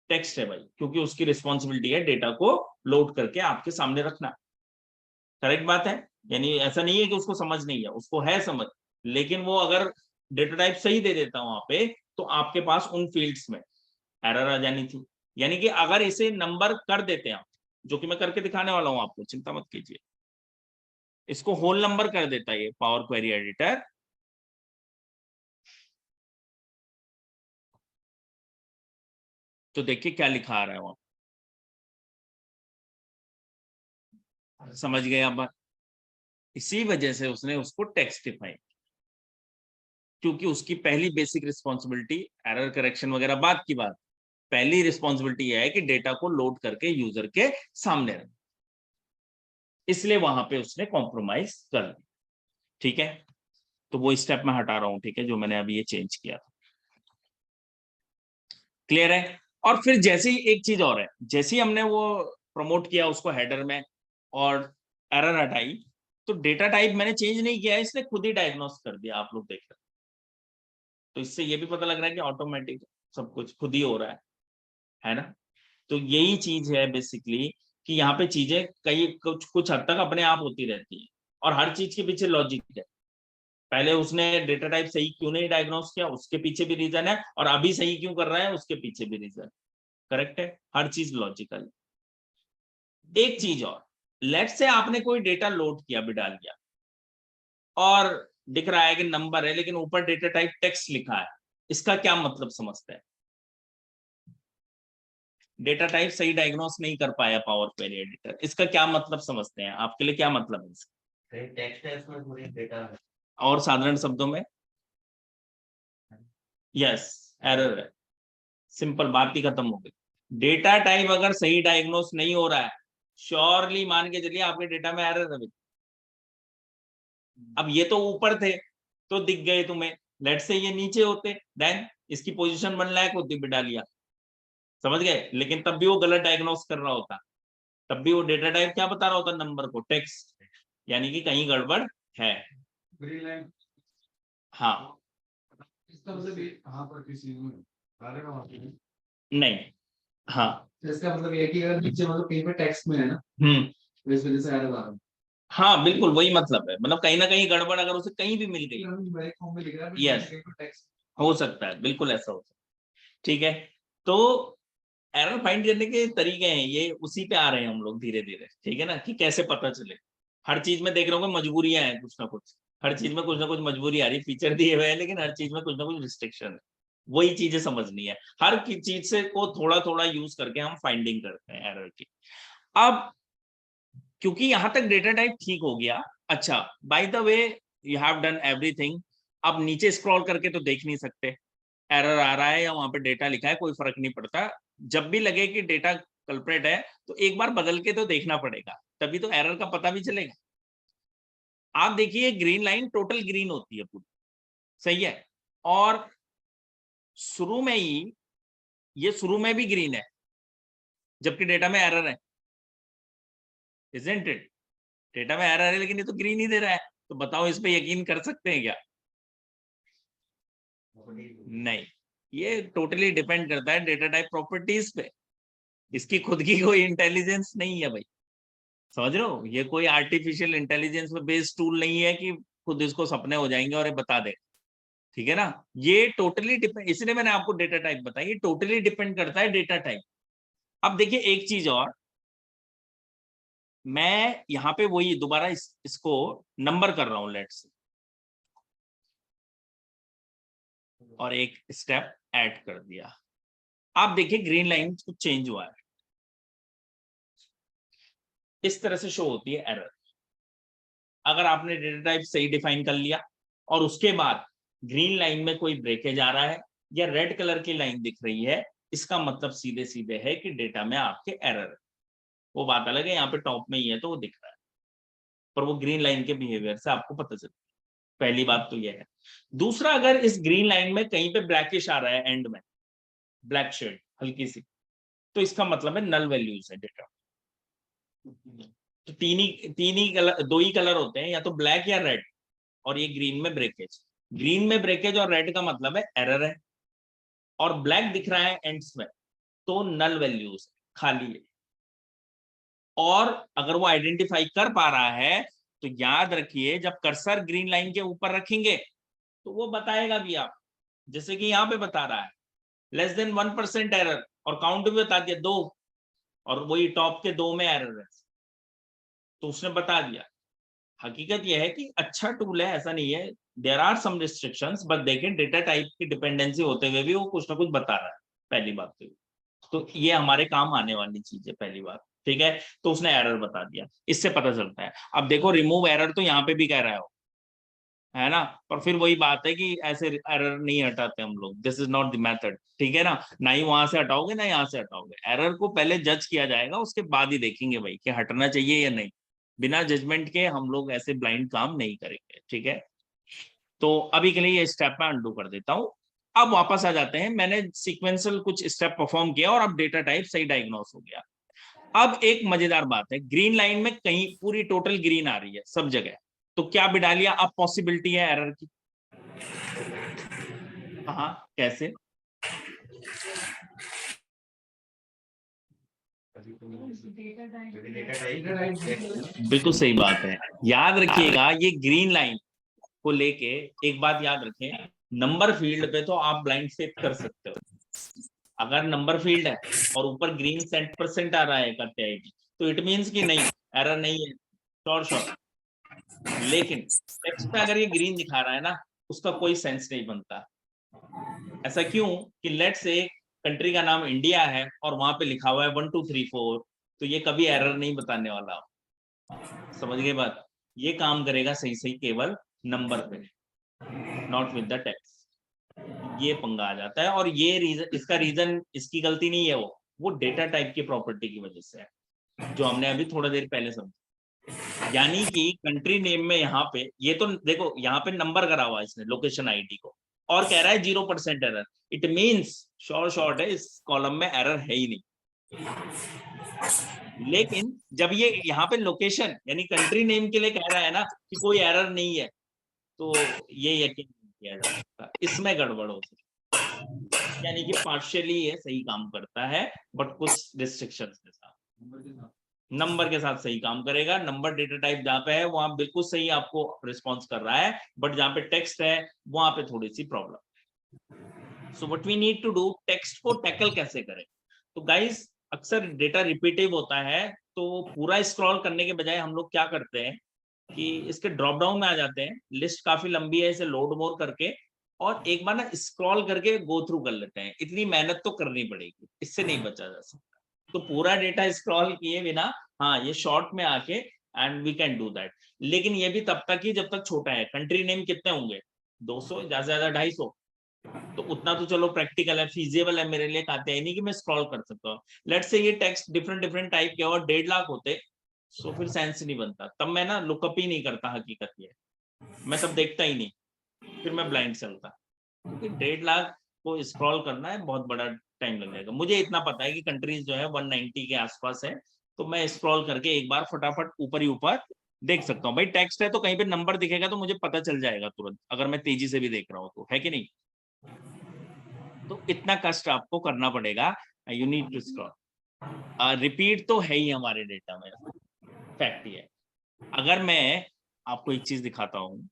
टेक्स्ट है भाई, क्योंकि उसकी रिस्पॉन्सिबिलिटी है डेटा को लोड करके आपके सामने रखना। करेक्ट बात है, यानी ऐसा नहीं है कि उसको समझ नहीं है, उसको है समझ, लेकिन वो अगर डेटा टाइप सही दे देता वहां पे, तो आपके पास उन फील्ड्स में एरर आ जानी थी। यानी कि अगर इसे नंबर कर देते हैं आप, जो कि मैं करके दिखाने वाला हूं आपको, चिंता मत कीजिए, इसको होल नंबर कर देता है ये पावर क्वेरी एडिटर, तो देखिए क्या लिखा आ रहा है वहां, समझ गए आप? इसी वजह से उसने उसको टेक्स्टिफाई, क्योंकि उसकी पहली बेसिक रिस्पॉन्सिबिलिटी, एरर करेक्शन वगैरह बात की बात, पहली रिस्पॉन्सिबिलिटी है कि डेटा को लोड करके यूजर के सामने रखें, इसलिए वहां पे उसने कॉम्प्रोमाइज कर दिया। ठीक है, तो वो स्टेप मैं हटा रहा हूं, ठीक है, जो मैंने अभी ये चेंज किया था। क्लियर है? और फिर जैसे ही एक चीज और है, जैसे ही हमने वो प्रमोट किया उसको हेडर में और एरर हटाई, तो डेटा टाइप मैंने चेंज नहीं किया है, इसने खुद ही डायग्नोस कर दिया, आप लोग देख रहे हैं। तो इससे ये भी पता लग रहा है कि ऑटोमेटिक सब कुछ खुद ही हो रहा है ना? तो यही चीज है बेसिकली, कि यहाँ पे चीजें कई कुछ कुछ हद तक अपने आप होती रहती है, और हर चीज के पीछे लॉजिक है। पहले उसने डेटा टाइप सही क्यों नहीं डायग्नोस किया, उसके पीछे भी रीजन है, और अभी सही क्यों कर रहा है, उसके पीछे भी रीजन। करेक्ट है, हर चीज लॉजिकल। एक चीज और, लेट से आपने कोई डेटा लोड किया, भी डाल दिया, और दिख रहा है कि नंबर है, लेकिन ऊपर डेटा टाइप टेक्स्ट लिखा है, इसका क्या मतलब समझते हैं? डेटा टाइप सही डायग्नोस नहीं कर पाया पावर क्वेरी एडिटर, इसका क्या मतलब समझते हैं? आपके लिए क्या मतलब है इसका? टेक्स्ट है इसमें पूरी डेटा है। और साधारण शब्दों में, यस, एरर है, सिंपल, बात ही खत्म हो गई। डेटा टाइप अगर सही डायग्नोस नहीं हो रहा है, श्योरली मान के चलिए आपके डेटा में एरर है। अब ये तो ऊपर थे तो दिख गए तुम्हें, लेट से ये नीचे होते, देन इसकी पोजीशन 1 लाख होती, बिठा लिया, समझ गए, लेकिन तब भी वो गलत डायग्नोस कर रहा होता, तब भी वो डेटा टाइप क्या बता रहा होता, नंबर को, टेक्स्ट, यानी कि कहीं गड़बड़ है। Green line. हाँ, इसका मतलब ये कहाँ पर किसी में डालेगा वहाँ पे? नहीं, हाँ, इसका मतलब ये है कि अगर नीचे मतलब कहीं पे टेक्स्ट में है ना, तो इस वजह से एरर आ रहा है। हाँ बिल्कुल वही मतलब है, मतलब कहीं ना कहीं गड़बड़ अगर उसे कहीं भी मिल गई, न्यूमेरिक फॉर्म में लिख रहा है, बट Yes. कहीं पे टेक्स्ट हो सकता है, बिल्कुल ऐसा हो सकता है। ठीक है, तो एरर फाइंड करने के तरीके हैं ये, उसी पे आ रहे हैं हम लोग धीरे धीरे, ठीक है ना, कि कैसे पता चले। हर चीज में देख रहे होंगे मजबूरियां हैं, कुछ ना कुछ, हर चीज में कुछ ना कुछ मजबूरी आ रही है, फीचर दिए हुए हैं, लेकिन हर चीज में कुछ ना कुछ रिस्ट्रिक्शन है, वही चीजें समझनी है। हर चीज से को थोड़ा थोड़ा यूज करके हम फाइंडिंग करते हैं एरर की। अब क्योंकि यहां तक डेटा टाइप ठीक हो गया, अच्छा by the way you have done everything, अब नीचे स्क्रॉल करके तो देख नहीं सकते एरर आ रहा है या वहां पे डेटा लिखा है, कोई फर्क नहीं पड़ता। जब भी लगे कि डेटा कल्प्रेट है, तो एक बार बदल के तो देखना पड़ेगा, तभी तो एरर का पता भी चलेगा। आप देखिए ग्रीन लाइन टोटल ग्रीन होती है पूरी, सही है, और शुरू में ही ये शुरू में भी ग्रीन है, जबकि डेटा में एरर है, इजंट इट? डेटा में एरर है लेकिन ये तो ग्रीन ही दे रहा है, तो बताओ इस पे यकीन कर सकते हैं क्या? नहीं, ये टोटली डिपेंड करता है डेटा टाइप प्रॉपर्टीज पे, इसकी खुद की कोई इंटेलिजेंस नहीं है भाई। समझ रहे हो, ये कोई आर्टिफिशियल इंटेलिजेंस में बेस्ड टूल नहीं है कि खुद इसको सपने हो जाएंगे और ये बता दे, ठीक है ना। ये टोटली डिपेंड, इसलिए मैंने आपको डेटा टाइप बताया, ये टोटली डिपेंड करता है डेटा टाइप। अब देखिए एक चीज और, मैं यहाँ पे वही दोबारा इसको नंबर कर रहा हूं लेट्स, और एक स्टेप ऐड कर दिया। आप देखिए ग्रीन लाइन कुछ चेंज हुआ है, इस तरह से शो होती है एरर। अगर आपने डेटा टाइप सही डिफाइन कर लिया और उसके बाद ग्रीन लाइन में कोई ब्रेकेज आ रहा है या रेड कलर की लाइन दिख रही है, इसका मतलब सीधे सीधे है कि डेटा में आपके एरर है। वो बात अलग है, यहाँ पे टॉप में ही है तो वो दिख रहा है, पर वो ग्रीन लाइन के बिहेवियर से आपको पता चलता है। पहली बात तो ये है। दूसरा, अगर इस ग्रीन लाइन में कहीं पे ब्लैकिश आ रहा है एंड में, ब्लैक शेड हल्की सी, तो इसका मतलब है नल वैल्यूज है डेटा। तो तीन ही कलर, दो ही कलर होते हैं, या तो ब्लैक या रेड, और ये ग्रीन में ब्रेकेज। ग्रीन में ब्रेकेज और रेड का मतलब है एरर है, और ब्लैक दिख रहा है एंड्स में तो नल वैल्यूज खाली है। और अगर वो आइडेंटिफाई कर पा रहा है तो याद रखिए, जब कर्सर ग्रीन लाइन के ऊपर रखेंगे तो वो बताएगा भी आप, जैसे कि यहाँ पे बता रहा है लेस देन 1% एरर, और काउंट भी बता दिया 2, और वही टॉप के 2 में एरर है, तो उसने बता दिया। हकीकत यह है कि अच्छा टूल है, ऐसा नहीं है, there are some restrictions, but देखें डेटा टाइप की डिपेंडेंसी होते हुए भी वो कुछ ना कुछ बता रहा है। पहली बात तो ये हमारे काम आने वाली चीज है, पहली बात, ठीक है। तो उसने एरर बता दिया, इससे पता चलता है। अब देखो रिमूव एरर तो यहाँ पे भी कह रहा है ना, पर फिर वही बात है कि ऐसे एरर नहीं हटाते हम लोग, this is not the method, ठीक है ना। ना ही वहां से हटाओगे ना यहाँ से हटाओगे, एरर को पहले जज किया जाएगा, उसके बाद ही देखेंगे भाई कि हटना चाहिए या नहीं। बिना जजमेंट के हम लोग ऐसे ब्लाइंड काम नहीं करेंगे, ठीक है। तो अभी के लिए ये स्टेप मैं अंडू कर देता हूँ। अब वापस आ जाते हैं, मैंने सीक्वेंशियल कुछ स्टेप परफॉर्म किया और अब डेटा टाइप सही डायग्नोस हो गया। अब एक मजेदार बात है, ग्रीन लाइन में कहीं पूरी टोटल ग्रीन आ रही है सब जगह, तो क्या बिठा लिया, अब पॉसिबिलिटी है एरर की। हाँ कैसे, बिल्कुल सही बात है। याद रखिएगा ये ग्रीन लाइन को लेके एक बात याद रखें, नंबर फील्ड पे तो आप ब्लाइंड सेट कर सकते हो। अगर नंबर फील्ड है और ऊपर ग्रीन % आ रहा है करते आईडी, तो इट मींस कि नहीं, एरर नहीं है, श्योर। लेकिन टेक्स्ट में अगर ये ग्रीन दिखा रहा है ना, उसका कोई सेंस नहीं बनता। ऐसा क्यों कि लेट से कंट्री का नाम इंडिया है और वहां पे लिखा हुआ है 1 2 3 4, तो ये कभी एरर नहीं बताने वाला। समझ गए बात, ये काम करेगा सही सही केवल नंबर पे, नॉट विद द टेक्स्ट। ये पंगा आ जाता है, और ये रीजन, इसका रीजन इसकी गलती नहीं है, वो डेटा टाइप की प्रॉपर्टी की वजह से है, जो हमने अभी थोड़ा देर पहले समझा। यानी कि कंट्री नेम में यहाँ पे, ये तो देखो यहाँ पे नंबर करा हुआ है इसने लोकेशन आईडी को, और कह रहा है 0% एरर, इट मींस शॉर्ट है इस कॉलम में एरर है ही नहीं। लेकिन जब ये यहाँ पे लोकेशन यानी कंट्री नेम के लिए कह रहा है ना कि कोई एरर नहीं है, तो ये यकीन नहीं किया जा सकता, इसमें गड़बड़ हो सकती, यानी कि पार्शियली ये सही काम करता है बट कुछ रिस्ट्रिक्शंस के साथ। नंबर के साथ सही काम करेगा, नंबर डेटा टाइप जहाँ पे है वहां बिल्कुल सही आपको रिस्पॉन्स कर रहा है, बट जहाँ पे टेक्स्ट है वहां पे थोड़ी सी problem. So what we need to do, text को टैकल कैसे करें। तो गाइस अक्सर डेटा रिपीटिव होता है, तो पूरा स्क्रॉल करने के बजाय हम लोग क्या करते हैं कि इसके ड्रॉप डाउन में आ जाते हैं, लिस्ट काफी लंबी है, इसे लोड मोर करके और एक बार ना स्क्रॉल करके गो थ्रू कर लेते हैं। इतनी मेहनत तो करनी पड़ेगी, इससे नहीं बचा जा सकता। तो पूरा डेटा स्क्रॉल किए बिना हाँ ये शॉर्ट में आके and we can do that. लेकिन ये भी तब तक ही जब तक छोटा है। कंट्री नेम कितने होंगे, 200, ज्यादा से ज्यादा 250, तो उतना तो चलो प्रैक्टिकल है, फीजिबल है मेरे लिए, कहते हैं नहीं कि मैं स्क्रॉल कर सकता हूँ। लेट्स से ये टेक्स्ट डिफरेंट डिफरेंट टाइप के और 1.5 लाख होते, सो फिर सेंस नहीं बनता, तब मैं ना लुकअप ही नहीं करता, हकीकत ये मैं तब देखता ही नहीं, फिर मैं ब्लाइंड चलता, क्योंकि 1.5 लाख को स्क्रॉल करना है बहुत बड़ा टाइम लग जाएगा। मुझे इतना पता है कि कंट्रीज जो है 190 के आसपास है, तो मैं स्क्रॉल करके एक बार फटाफट ऊपर ही ऊपर देख सकता हूँ। भाई टेक्स्ट है तो कहीं पे नंबर दिखेगा तो मुझे पता चल जाएगा तुरंत, अगर मैं तेजी से भी देख रहा हूँ तो, है कि नहीं। तो इतना कष्ट आपको करना पड़ेगा, you need to scroll. Repeat तो है ही हमारे डेटा में, फैक्ट ये है। अगर मैं आपको एक चीज दिखाता हूँ,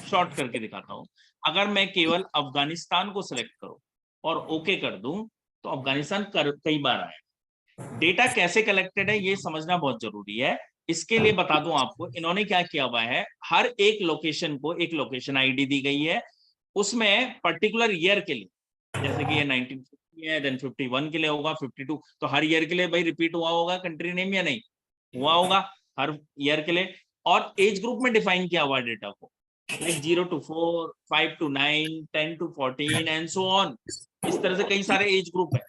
शॉर्ट करके दिखाता हूँ, अगर मैं केवल अफगानिस्तान को सिलेक्ट करूं और ओके कर दूं तो अफगानिस्तान कई बार आए। डेटा कैसे कलेक्टेड है ये समझना बहुत जरूरी है। इसके लिए बता दूं आपको, इन्होंने क्या किया हुआ है, हर एक लोकेशन को एक लोकेशन आईडी दी गई है, उसमें पर्टिकुलर ईयर के लिए, जैसे कि ये 1950 है, देन 51 के लिए होगा, 52, तो हर ईयर के लिए भाई रिपीट हुआ होगा कंट्री नेम या नहीं हुआ होगा हर ईयर के लिए। और एज ग्रुप में डिफाइन किया हुआ डेटा को, like 0 to 4, 5 to 9, 10 to 14 and so on. इस तरह से कई सारे एज ग्रुप है,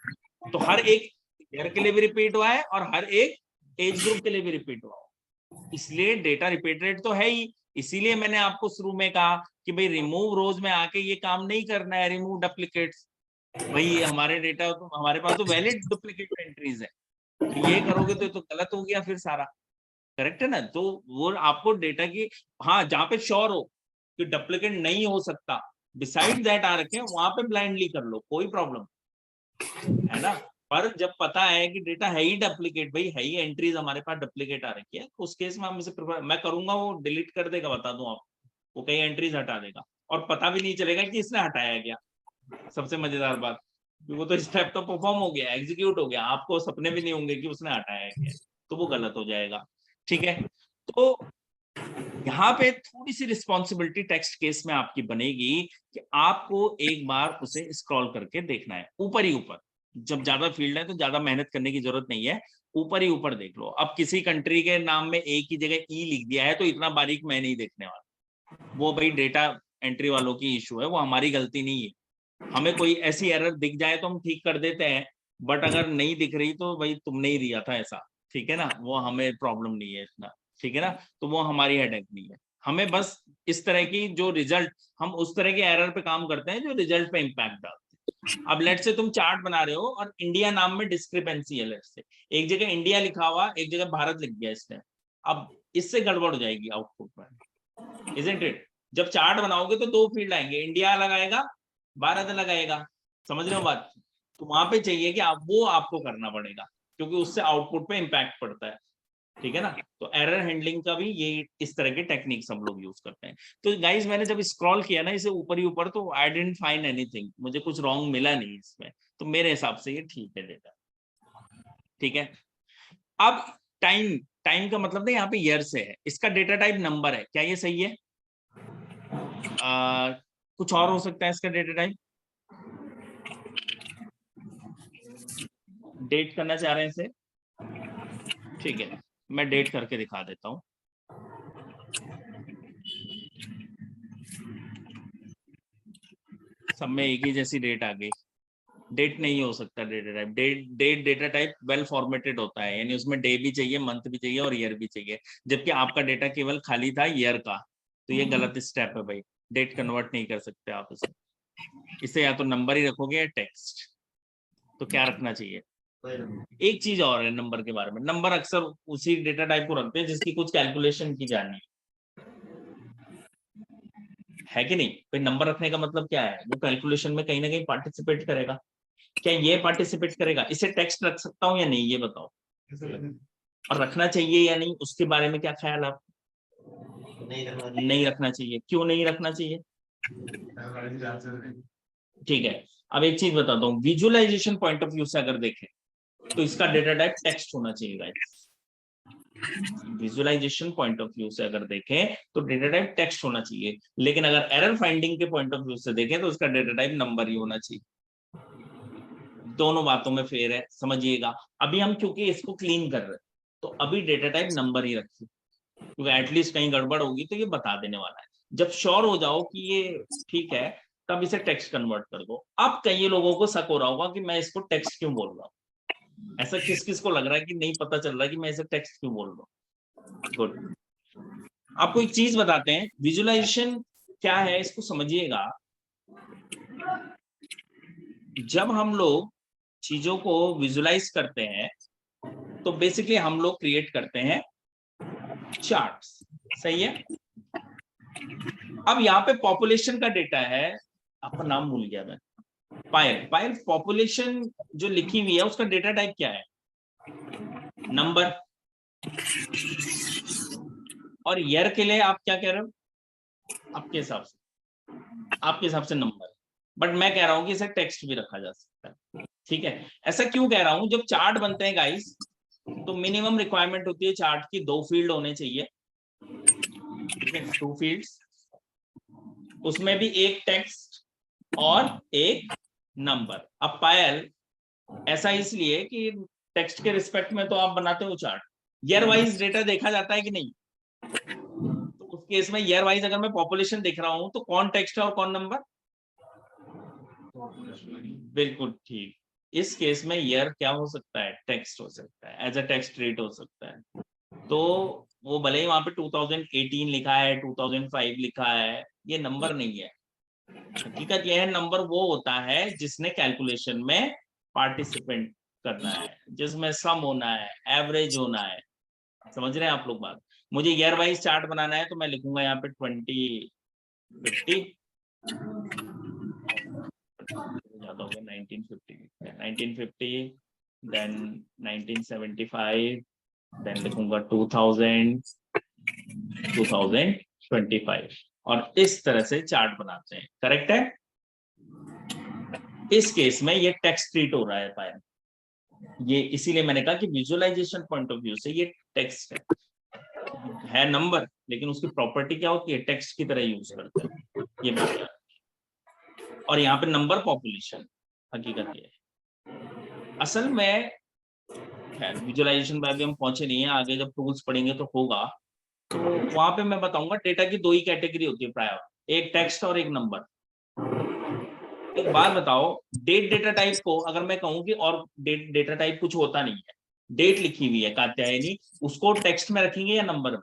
तो हर एक ईयर के लिए भी रिपीट हुआ है और हर एक एज ग्रुप के लिए भी रिपीट हुआ है, इसलिए डेटा रिपीट रेट तो है ही। इसीलिए मैंने आपको शुरू में कहा कि भाई रिमूव रोज में आके ये काम नहीं करना है, रिमूव डुप्लीकेट्स। भाई हमारे डेटा तो हमारे पास तो वैलिड डुप्लीकेट एंट्रीज है, तो ये करोगे तो गलत हो गया फिर सारा, करेक्ट है ना। तो वो आपको डेटा की, हाँ जहाँ पे श्योर हो कि डुप्लीकेट नहीं हो सकता, बिसाइड दैट आ रखे वहां पे ब्लाइंडली कर लो, कोई प्रॉब्लम है ना। पर जब पता है कि डेटा है ही डुप्लीकेट, भाई है ही एंट्रीज हमारे पास डुप्लीकेट आ रखी है, तो उस केस में हम इसे मैं करूंगा वो डिलीट कर देगा, बता दूं आपको, वो कई एंट्रीज हटा देगा और पता भी नहीं चलेगा कि इसने हटाया गया। सबसे मजेदार बात, वो तो स्टेप तो परफॉर्म हो गया, एग्जीक्यूट हो गया, आपको सपने भी नहीं होंगे कि उसने हटाया गया, तो वो गलत हो जाएगा। ठीक है, तो यहाँ पे थोड़ी सी रिस्पॉन्सिबिलिटी टेक्स्ट केस में आपकी बनेगी कि आपको एक बार उसे स्क्रॉल करके देखना है ऊपर ही ऊपर। जब ज्यादा फील्ड है तो ज्यादा मेहनत करने की जरूरत नहीं है, ऊपर ही ऊपर देख लो। अब किसी कंट्री के नाम में एक ही जगह ई लिख दिया है तो इतना बारीक मैं नहीं देखने वाला, वो भाई डेटा एंट्री वालों की इशू है, वो हमारी गलती नहीं है। हमें कोई ऐसी एरर दिख जाए तो हम ठीक कर देते हैं, बट अगर नहीं दिख रही तो भाई तुमने ही दिया था ऐसा, ठीक है ना, वो हमें प्रॉब्लम नहीं है इतना, ठीक है ना, तो वो हमारी हेडेक नहीं है। हमें बस इस तरह की जो रिजल्ट, हम उस तरह के एरर पे काम करते हैं जो रिजल्ट पे इम्पैक्ट डालते हैं। अब लेट से तुम चार्ट बना रहे हो और इंडिया नाम में डिस्क्रिपेंसी है, लेट से एक जगह इंडिया लिखा हुआ एक जगह भारत लिख गया इसने, अब इससे गड़बड़ हो जाएगी आउटपुट में, इजंट इट। जब चार्ट बनाओगे तो दो फील्ड आएंगे, इंडिया अलग आएगा, भारत अलग आएगा, समझ रहे हो बात। तो वहां पे चाहिए कि आप वो आपको करना पड़ेगा, क्योंकि उससे आउटपुट पे इम्पैक्ट पड़ता है, ठीक है ना। तो एरर हैंडलिंग का भी ये इस तरह के टेक्निक्स हम लोग यूज करते हैं। तो गाइस मैंने जब स्क्रॉल किया ना इसे ऊपर ही ऊपर, तो आई डिडंट फाइंड एनीथिंग, मुझे कुछ रॉन्ग मिला नहीं इसमें, तो मेरे हिसाब से ये ठीक है डेटा, ठीक है। अब टाइम, टाइम का मतलब ना यहाँ पे ईयर से है, इसका डेटा टाइप नंबर है, क्या ये सही है? कुछ और हो सकता है इसका डेटा टाइप? डेट करना चाह रहे हैं इसे, ठीक है, मैं डेट करके दिखा देता हूं। सब में एक ही जैसी डेट आ गई, डेट नहीं हो सकता data type. Date data type well formatted होता है, यानी उसमें डे भी चाहिए, मंथ भी चाहिए और ईयर भी चाहिए, जबकि आपका डेटा केवल खाली था ईयर का, तो ये गलत स्टेप है भाई, डेट कन्वर्ट नहीं कर सकते आप इसे या तो नंबर ही रखोगे या टेक्स्ट। तो क्या रखना चाहिए? एक चीज और है नंबर के बारे में, नंबर अक्सर उसी डेटा टाइप को रखते हैं जिसकी कुछ कैलकुलेशन की जानी है कि नहीं। भाई नंबर रखने का मतलब क्या है, वो कैलकुलेशन में कहीं ना कहीं पार्टिसिपेट करेगा, क्या ये पार्टिसिपेट करेगा? इसे टेक्स्ट रख सकता हूँ या नहीं, ये बताओ, और रखना चाहिए या नहीं, उसके बारे में क्या ख्याल आप? नहीं रखना चाहिए, क्यों नहीं रखना चाहिए? ठीक है, अब एक चीज बताता हूँ, विजुअलाइजेशन पॉइंट ऑफ व्यू से अगर देखें तो इसका डेटा टाइप टेक्स्ट होना चाहिए guys. Visualization point of view से अगर देखें तो डेटा टाइप टेक्स्ट होना चाहिए, लेकिन अगर एरर फाइंडिंग के पॉइंट ऑफ व्यू से देखें तो उसका डेटा टाइप नंबर ही होना चाहिए। दोनों बातों में फेर है, समझिएगा। अभी हम क्योंकि इसको क्लीन कर रहे हैं तो अभी डेटा टाइप नंबर ही रखिए, क्योंकि एटलीस्ट कहीं गड़बड़ होगी तो ये बता देने वाला है। जब श्योर हो जाओ कि ये ठीक है तब इसे टेक्स्ट कन्वर्ट कर दो। अब कई लोगों को शक हो रहा होगा कि मैं इसको टेक्स्ट क्यों बोल रहा हूँ, ऐसा किस किस को लग रहा है कि नहीं पता चल रहा है कि मैं इसे टेक्स्ट क्यों बोल रहा हूँ। गुड, आपको एक चीज बताते हैं, विजुअलाइजेशन क्या है इसको समझिएगा। जब हम लोग चीजों को विजुअलाइज करते हैं तो बेसिकली हम लोग क्रिएट करते हैं चार्ट्स, सही है। अब यहाँ पे पॉपुलेशन का डेटा है, आपका नाम भूल गया मैं, पायल। पायल, पॉपुलेशन जो लिखी हुई है उसका डेटा टाइप क्या है? नंबर, और ईयर के लिए आप क्या कह रहे हो? आपके हिसाब से नंबर, बट मैं कह रहा हूं कि इसे टेक्स्ट भी रखा जा सकता है। ठीक है, ऐसा क्यों कह रहा हूं? जब चार्ट बनते हैं गाइस, तो मिनिमम रिक्वायरमेंट होती है चार्ट की 2 फील्ड होने चाहिए, ठीक है, 2 फील्ड्स, उसमें भी एक टेक्स्ट और एक नंबर। अब पायल, ऐसा इसलिए कि टेक्स्ट के रिस्पेक्ट में तो आप बनाते हो चार्ट, ईयर वाइज डेटा देखा जाता है कि नहीं? तो उस केस में ईयर वाइज अगर मैं पॉपुलेशन देख रहा हूं तो कौन टेक्स्ट है और कौन नंबर? बिल्कुल ठीक। इस केस में ईयर क्या हो सकता है? टेक्स्ट हो सकता है, एज अ टेक्स्ट रेट हो सकता है। तो वो भले ही वहां पे 2018 लिखा है, 2005 लिखा है, ये नंबर नहीं है। हकीकत यह है, नंबर वो होता है जिसने कैलकुलेशन में पार्टिसिपेंट करना है, जिसमें सम होना है, एवरेज होना है। समझ रहे हैं आप लोग बात? मुझे ईयर वाइज चार्ट बनाना है तो मैं लिखूंगा यहाँ पे 2050, ज्यादा होगा 1950, देन 1975, देन लिखूंगा 2000, 2025, और इस तरह से चार्ट बनाते हैं। करेक्ट है? इस केस में ये टेक्स्ट ट्रीट हो रहा है पाया, ये इसीलिए मैंने कहा कि विजुअलाइजेशन पॉइंट ऑफ व्यू से ये टेक्स्ट है नंबर, लेकिन उसकी प्रॉपर्टी क्या होती है? टेक्स्ट की तरह यूज करते हैं, ये बात है। और यहाँ पे नंबर पॉपुलेशन, हकीकत ये है असल में। खैर विजुअलाइजेशन पर अभी हम पहुंचे नहीं है, आगे जब टूल्स पढ़ेंगे तो होगा। तो वहां पे मैं बताऊंगा डेटा की 2 ही कैटेगरी होती है प्राय, एक टेक्स्ट और एक नंबर। एक बात बताओ, डेट डेटा टाइप को अगर मैं कहूं कि और डेट डेटा टाइप कुछ होता नहीं है, डेट लिखी हुई है कात्यायनी, उसको टेक्स्ट में रखेंगे या नंबर में?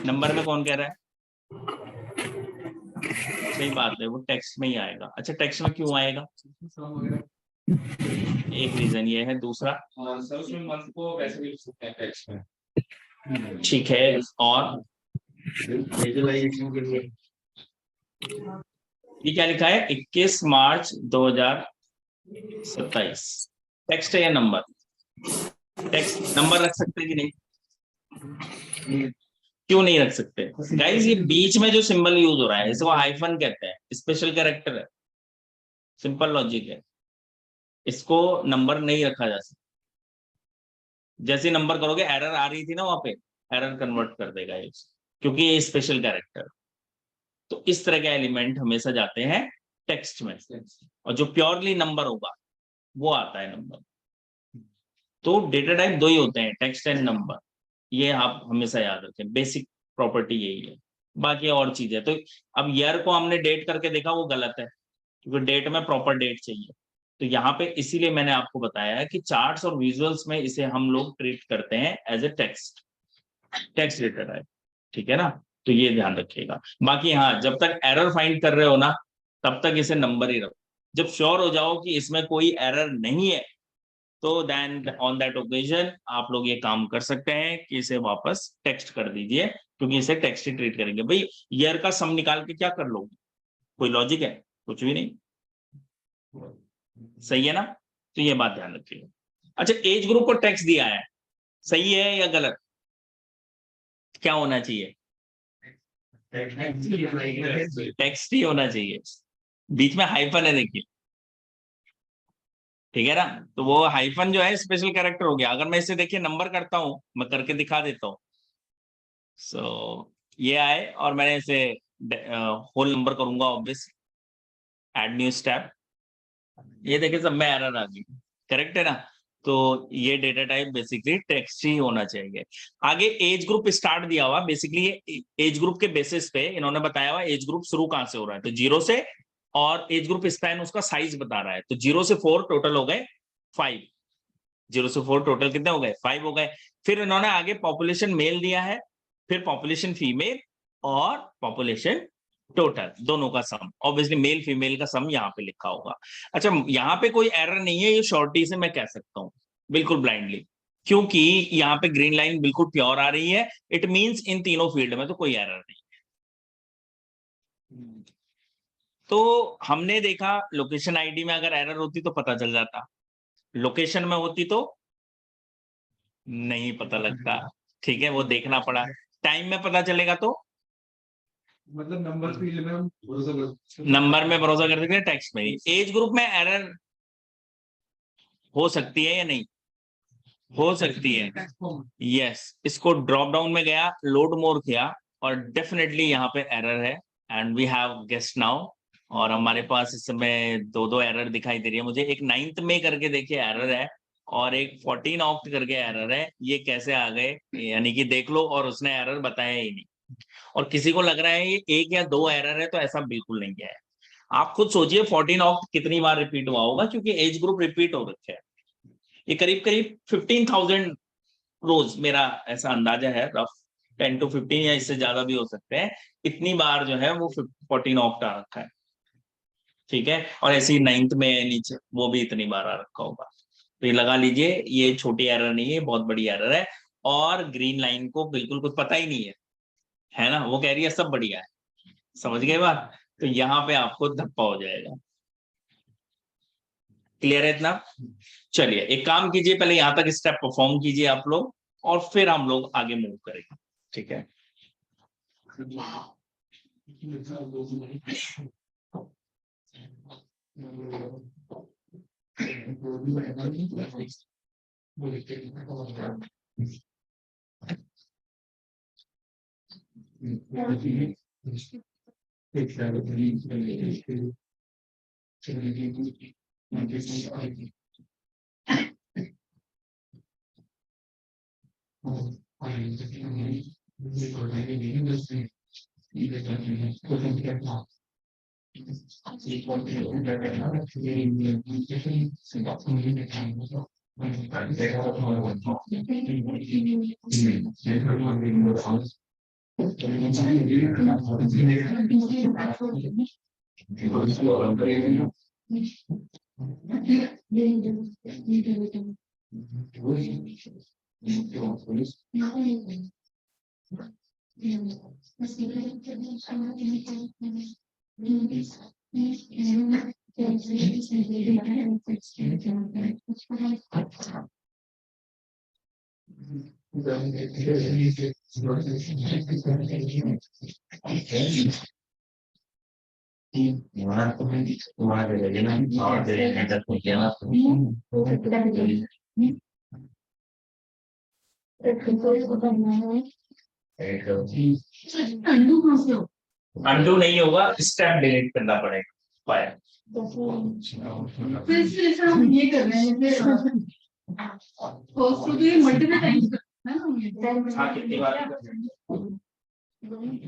नंबर में कौन कह रहा है? सही बात है, वो टेक्स्ट में ही आएगा। अच्छा, टेक्स्ट में क्यों आएगा? एक रीजन ये है, दूसरा मंथ को वैसे भी लिख सकते हैं टेक्स्ट में। ठीक है, और विजुअलाइजेशन के लिए ये क्या लिखा है? 21 मार्च 2027, टेक्स्ट है या नंबर? टेक्स्ट। नंबर रख सकते हैं कि नहीं? क्यों नहीं रख सकते गाइस? ये बीच में जो सिंबल यूज हो रहा है इसको हाइफन कहते हैं, स्पेशल कैरेक्टर है, सिंपल लॉजिक है, इसको नंबर नहीं रखा जा सकता। जैसे नंबर करोगे, एरर आ रही थी ना वहां पे, एरर कन्वर्ट कर देगा ये, क्योंकि ये स्पेशल कैरेक्टर। तो इस तरह के एलिमेंट हमेशा जाते हैं टेक्स्ट में, और जो प्योरली नंबर होगा वो आता है नंबर। तो डेटा टाइप 2 ही होते हैं, टेक्स्ट एंड नंबर, ये आप हमेशा याद रखें, बेसिक प्रॉपर्टी यही है। बाकी और चीजें तो, अब ईयर को हमने डेट करके देखा, वो गलत है, क्योंकि डेट में प्रॉपर डेट चाहिए। तो यहाँ पे इसीलिए मैंने आपको बताया है कि चार्ट्स और विजुअल्स में इसे हम लोग ट्रीट करते हैं as a text data type, ठीक है ना? तो ये ध्यान रखिएगा। बाकी हाँ, जब तक एरर फाइंड कर रहे हो ना, तब तक इसे नंबर ही रखो। जब श्योर हो जाओ कि इसमें कोई एरर नहीं है, तो देन ऑन दैट ओकेजन आप लोग ये काम कर सकते हैं कि इसे वापस टेक्स्ट कर दीजिए, क्योंकि इसे टेक्स्ट ही ट्रीट करेंगे। भाई ईयर का सम निकाल के क्या कर लोगे? कोई लॉजिक है? कुछ भी नहीं। सही है ना? तो ये बात ध्यान रखिएगा। अच्छा, एज ग्रुप को टेक्स्ट दिया है, सही है या गलत? क्या होना चाहिए? टेक्स्ट ही होना चाहिए। बीच में हाइफन है, देखिए, ठीक है ना? तो वो हाइफन जो है स्पेशल कैरेक्टर हो गया। अगर मैं इसे देखिए नंबर करता हूं, मैं करके दिखा देता हूं। सो ये आए और मैंने इसे होल नंबर करूंगा, ऑब्वियस, ऐड न्यू स्टेप, ये देखिए सब में एरर आ गई। करेक्ट है ना? तो ये डेटा टाइप बेसिकली टेक्स्ट ही होना चाहिए। आगे एज ग्रुप स्टार्ट दिया हुआ, बेसिकली एज ग्रुप के बेसिस पे इन्होंने बताया हुआ एज ग्रुप शुरू कहां से हो रहा है, तो 0 से, और एज ग्रुप स्पैन उसका साइज बता रहा है। तो 0 से 4 टोटल हो गए 5, 0 से 4 टोटल कितने हो गए? 5 हो गए। फिर इन्होंने आगे पॉपुलेशन मेल दिया है, फिर पॉपुलेशन फीमेल, और पॉपुलेशन टोटल, दोनों का सम। ऑब्वियसली मेल फीमेल का सम यहाँ पे लिखा होगा। अच्छा, यहाँ पे कोई एरर नहीं है, ये शॉर्टी से मैं कह सकता हूँ बिल्कुल ब्लाइंडली, क्योंकि यहाँ पे ग्रीन लाइन बिल्कुल प्योर आ रही है। इट मींस इन तीनों फील्ड में तो कोई एरर नहीं। तो हमने देखा लोकेशन आईडी में अगर एरर होती तो पता चल जाता, लोकेशन में होती तो नहीं पता लगता, ठीक है, वो देखना पड़ा। टाइम में पता चलेगा तो मतलब नंबर फील्ड में हम भरोसा कर नंबर में भरोसा कर सकते हैं, टेक्स्ट में। एज ग्रुप में एरर हो सकती है या नहीं हो सकती है? यस, इसको ड्रॉप डाउन में गया, लोड मोर किया और डेफिनेटली यहाँ पे एरर है and we have guessed now. और हमारे पास इस समय दो एरर दिखाई दे रही है मुझे, एक 9th में करके देखिए एरर है और एक 14 ऑक्ट करके एरर है। ये कैसे आ गए, यानी कि देख लो, और उसने एरर बताया ही नहीं। और किसी को लग रहा है ये एक या दो एरर है, तो ऐसा बिल्कुल नहीं है। आप खुद सोचिए 14 ऑक्ट कितनी बार रिपीट हुआ होगा, क्योंकि एज ग्रुप रिपीट हो रखे हैं। ये करीब करीब 15,000 रोज, मेरा ऐसा अंदाजा है, रफ 10 to 15 या इससे ज्यादा भी हो सकते हैं। इतनी बार जो है वो 14 ऑक्ट आ रखा है, ठीक है। और ऐसे ही 9th में नीचे वो भी इतनी बार आ रखा होगा। तो ये लगा लीजिए, ये छोटी एरर नहीं है, बहुत बड़ी एरर है। और ग्रीन लाइन को बिल्कुल कुछ पता ही नहीं है ना, वो कह रही है सब बढ़िया है। समझ गए बात? तो यहाँ पे आपको धप्पा हो जाएगा। क्लियर है इतना? चलिए एक काम कीजिए, पहले यहाँ तक स्टेप परफॉर्म कीजिए आप लोग, और फिर हम लोग आगे मूव करेंगे, ठीक है। अंडू नहीं होगा, स्टेप डिलीट करना पड़ेगा। फायर फिर हम ये कर रहे हैं, मल्टीपल टाइम्स हाँ, कितनी बार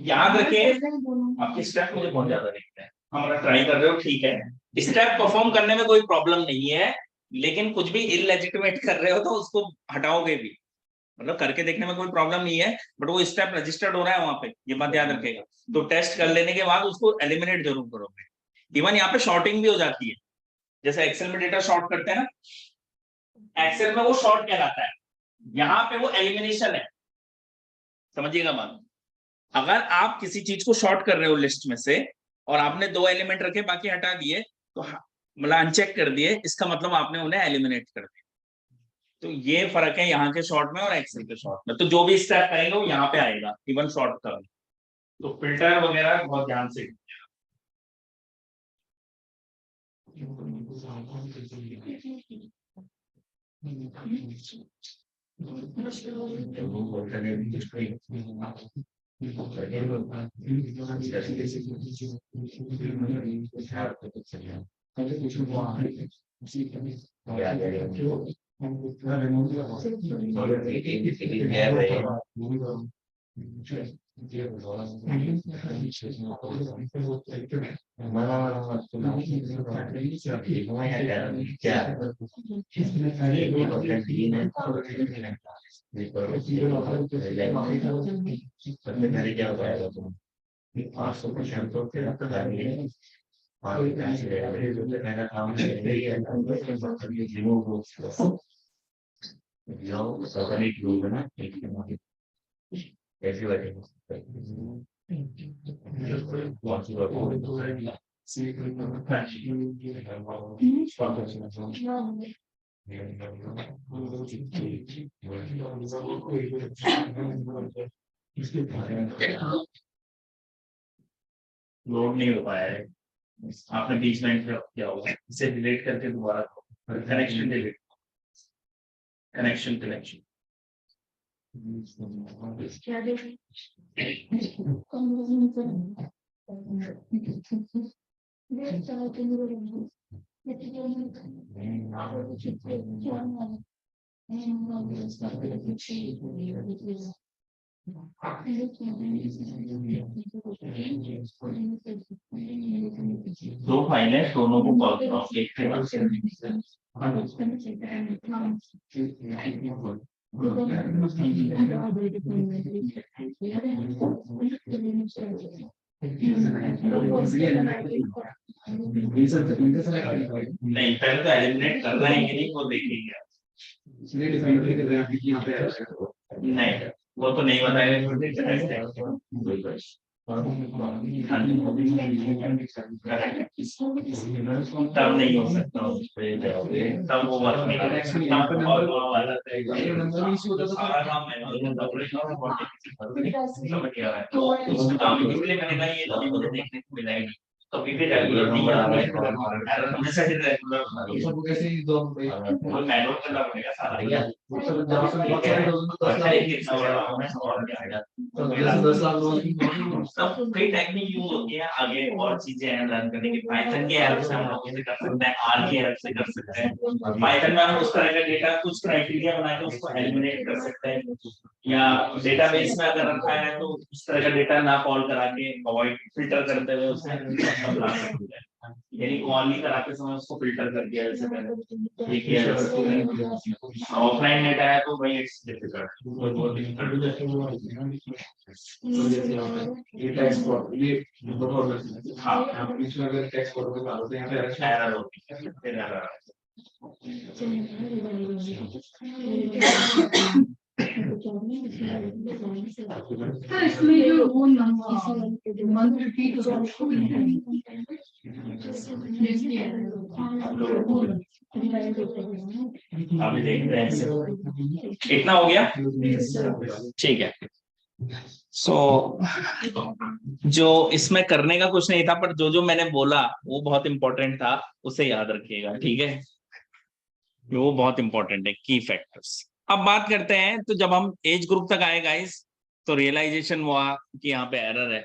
याद रखिए, आपके स्टेप मुझे बहुत ज्यादा दिखते हैं। हमारा ट्राई कर रहे हो, ठीक है, स्टेप परफॉर्म करने में कोई प्रॉब्लम नहीं है, लेकिन कुछ भी इलेजिटिमेट कर रहे हो तो उसको हटाओगे भी, मतलब करके देखने में कोई प्रॉब्लम नहीं है, बट वो स्टेप रजिस्टर्ड हो रहा है वहां पे, ये बात याद रखेगा। तो टेस्ट कर लेने के बाद उसको एलिमिनेट जरूर करोगे। इवन यहाँ पे शॉर्टिंग भी हो जाती है, जैसे एक्सेल में डेटा शॉर्ट करते हैं ना, एक्सेल में वो शॉर्ट कहलाता है, यहाँ पे वो एलिमिनेशन है। समझिएगा बात, अगर आप किसी चीज को शॉर्ट कर रहे हो लिस्ट में से, और आपने दो एलिमेंट रखे बाकी हटा दिए, तो मतलब अनचेक कर दिए, इसका मतलब आपने उन्हें एलिमिनेट कर दिया। तो ये फर्क है यहाँ के शॉर्ट में और एक्सेल के शॉर्ट में। तो जो भी स्टेप करेंगे वो यहाँ पे आएगा, इवन शॉर्ट का। तो फिल्टर वगैरह बहुत ध्यान से। लोड नहीं हो पाया है, आपने बीच में इंटरप्ट किया होगा, इसे डिलीट करके दोबारा कनेक्शन डिलीट, कनेक्शन दो फाइलें, दोनों को कॉल करो एक के बाद नहीं, पहले तो एलिमिनेट कर रहे हैं कि नहीं वो देखेंगे, नहीं वो तो नहीं बताएगा, तब नहीं हो सकता, तब वो वर्क नहीं करेगा, देखने को मिला ही नहीं, तो रेगुलर नहीं हमेशा ही रेगुलर मैनुअल करना पड़ेगा सारा, कई टेक्निक यूज होती है आगे और चीजें लर्न करने की, पाइथन के हेल्प से हम लोग इसे कर सकते हैं, आर की हेल्प से कर सकते हैं, पाइथन में हम उस तरह का डेटा कुछ क्राइटेरिया बना के उसको एलिमिनेट कर सकते हैं, या डेटाबेस में अगर रखा है तो उस तरह का डेटा ना कॉल करा के अवॉइड फिल्टर करते हुए उससे ला सकते हैं, यानी कॉल ही कराते समय उसको फिल्टर कर दिया जैसे पहले ये किया जा सकता है। ऑफलाइन डेटा है तो भाई इट्स डिफिकल्ट, ये टेक्स्ट फॉर्म ये हाँ इसमें अगर टेक्स्ट फॉर्म में डालते हैं तो एरर होती है, फिर एरर इसमें जो वो मंथ रिपीट अभी देख रहे हैं, इतना हो गया ठीक है। सो जो इसमें करने का कुछ नहीं था, पर जो जो मैंने बोला वो बहुत इंपॉर्टेंट था, उसे याद रखिएगा, ठीक है, वो बहुत इंपॉर्टेंट है, की फैक्टर्स। अब बात करते हैं, तो जब हम एज ग्रुप तक आए गाइस, तो रियलाइजेशन हुआ कि यहाँ पे एरर है,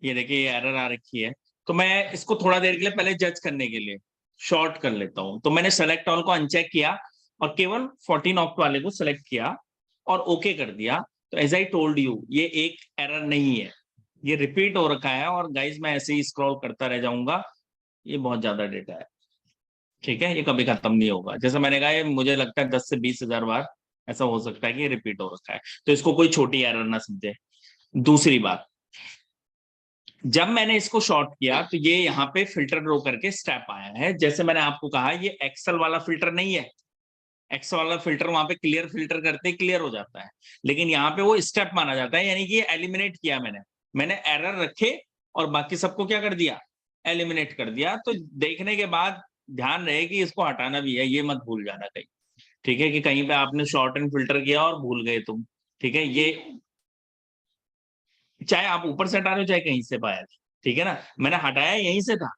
ये देखिए ये एरर आ रखी है, तो मैं इसको थोड़ा देर के लिए पहले जज करने के लिए शॉर्ट कर लेता हूं। तो मैंने सेलेक्ट ऑल को अनचेक किया और केवल 14 ऑक्ट वाले को सेलेक्ट किया और ओके कर दिया। तो एज आई टोल्ड यू, ये एक एरर नहीं है, ये रिपीट हो रखा है, और गाइज मैं ऐसे ही स्क्रॉल करता रह जाऊंगा, ये बहुत ज्यादा डेटा है, ठीक है, ये कभी खत्म नहीं होगा। जैसे मैंने कहा, मुझे लगता है 10 से 20 हजार बार ऐसा हो सकता है कि ये रिपीट हो रखा है, तो इसको कोई छोटी एरर ना समझे। दूसरी बात, जब मैंने इसको शॉर्ट किया तो ये यहाँ पे फिल्टर ड्रॉ करके स्टेप आया है। जैसे मैंने आपको कहा, ये एक्सेल वाला फिल्टर नहीं है, एक्सेल वाला फिल्टर वहां पे क्लियर फिल्टर करते ही क्लियर हो जाता है, लेकिन यहाँ पे वो स्टेप माना जाता है, यानी कि ये एलिमिनेट किया मैंने एरर रखे और बाकी सबको क्या कर दिया, एलिमिनेट कर दिया। तो देखने के बाद ध्यान रहे कि इसको हटाना भी है, ये मत भूल जाना कहीं, ठीक है, कि कहीं पे आपने शॉर्ट एंड फिल्टर किया और भूल गए तुम, ठीक है, ये चाहे आप ऊपर से हटा रहे हो चाहे कहीं से पाया, ठीक है ना। मैंने हटाया यहीं से था,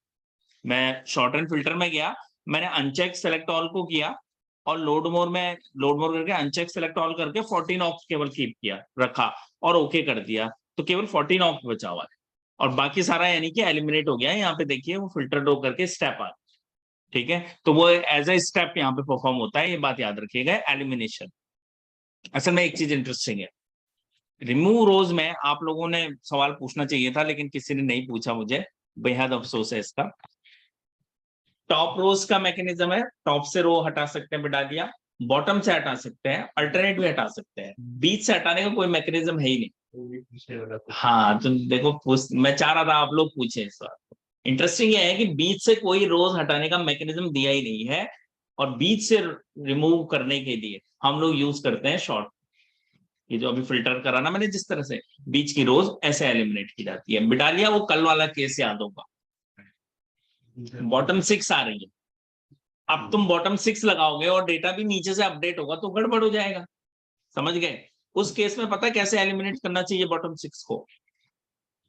मैं शॉर्ट एंड फिल्टर में गया, मैंने अनचेक सेलेक्ट ऑल को किया और लोड मोर करके अनचेक सेलेक्ट ऑल करके 14 ऑफ केवल कीप किया रखा और ओके कर दिया, तो केवल 14 ऑफ बचा हुआ है और बाकी सारा यानी कि एलिमिनेट हो गया है। यहाँ पे देखिए वो फिल्टर ड्रॉ करके स्टेप आ, ठीक है, तो वो एज ए स्टेप यहाँ पे परफॉर्म होता है, ये बात याद रखिएगा, एलिमिनेशन। असल में एक चीज इंटरेस्टिंग है, रिमूव रोज में आप लोगों ने सवाल पूछना चाहिए था लेकिन किसी ने नहीं पूछा, मुझे बेहद अफसोस है इसका। टॉप रोज का मैकेनिज्म है, टॉप से रो हटा सकते हैं, बिठा दिया, बॉटम से हटा सकते हैं, अल्टरनेट भी हटा सकते हैं, बीच से हटाने का कोई मैकेनिज्म है ही नहीं। हाँ तो देखो, मैं चाह रहा था आप लोग पूछे इस बार। इंटरेस्टिंग ये है कि बीच से कोई रोज हटाने का मैकेनिज्म दिया ही नहीं है, और बीच से रिमूव करने के लिए हम लोग यूज करते हैं शॉर्ट, ये जो अभी फिल्टर करा ना मैंने जिस तरह से, बीच की रोज ऐसे एलिमिनेट की जाती है। बिटा लिया, वो कल वाला केस याद होगा, बॉटम 6 आ रही है। अब तुम बॉटम 6 लगाओगे और डेटा भी नीचे से अपडेट होगा तो गड़बड़ हो जाएगा, समझ गए? उस केस में पता है कैसे एलिमिनेट करना चाहिए बॉटम 6 को?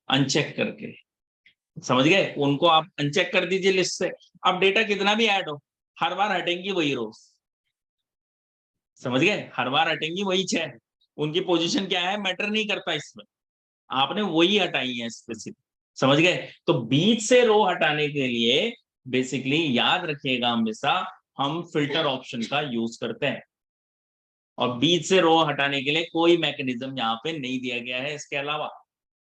अनचेक करके, समझ गए? उनको आप अनचेक कर दीजिए लिस्ट से। अब डेटा कितना भी ऐड हो, हर बार हटेंगी वही रोज, समझ गए? हर बार हटेंगी वही 6, उनकी पोजीशन क्या है मैटर नहीं करता इसमें, आपने वही हटाई है स्पेसिफिक, समझ गए? तो बीच से रो हटाने के लिए बेसिकली याद रखिएगा हमेशा हम फिल्टर ऑप्शन का यूज करते हैं, और बीच से रो हटाने के लिए कोई मैकेनिज्म यहाँ पे नहीं दिया गया है इसके अलावा।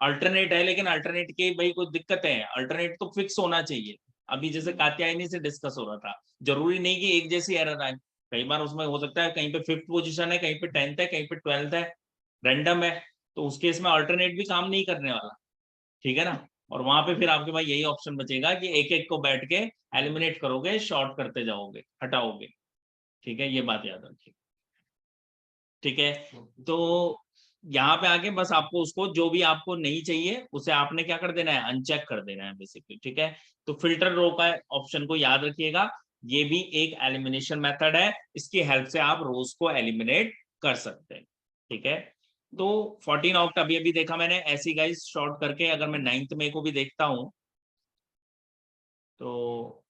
अल्टरनेट है, लेकिन अल्टरनेट की भाई कोई दिक्कत है, अल्टरनेट तो फिक्स होना चाहिए। अभी जैसे कात्यायनी से डिस्कस हो रहा था, जरूरी नहीं कि एक जैसी एरर आए, कई बार उसमें हो सकता है कहीं पे 5th पोजीशन है, कहीं पे 10th है, कहीं पे 12th है, रैंडम है, तो उस केस में अल्टरनेट भी काम नहीं करने वाला, ठीक है ना? और वहां पे फिर आपके पास यही ऑप्शन बचेगा कि एक एक को बैठ के एलिमिनेट करोगे, शॉर्ट करते जाओगे, हटाओगे, ठीक है? ये बात याद रखिए, ठीक है? तो यहाँ पे आके बस आपको उसको जो भी आपको नहीं चाहिए उसे आपने क्या कर देना है, अनचेक कर देना है बेसिकली, ठीक है? तो फिल्टर रो का ऑप्शन को याद रखिएगा, ये भी एक एलिमिनेशन मेथड है, इसकी हेल्प से आप रोज को एलिमिनेट कर सकते हैं, ठीक है? तो 14 ऑक्ट अभी अभी देखा मैंने ऐसी गाइस शॉर्ट करके। अगर मैं 9th मई को भी देखता हूं तो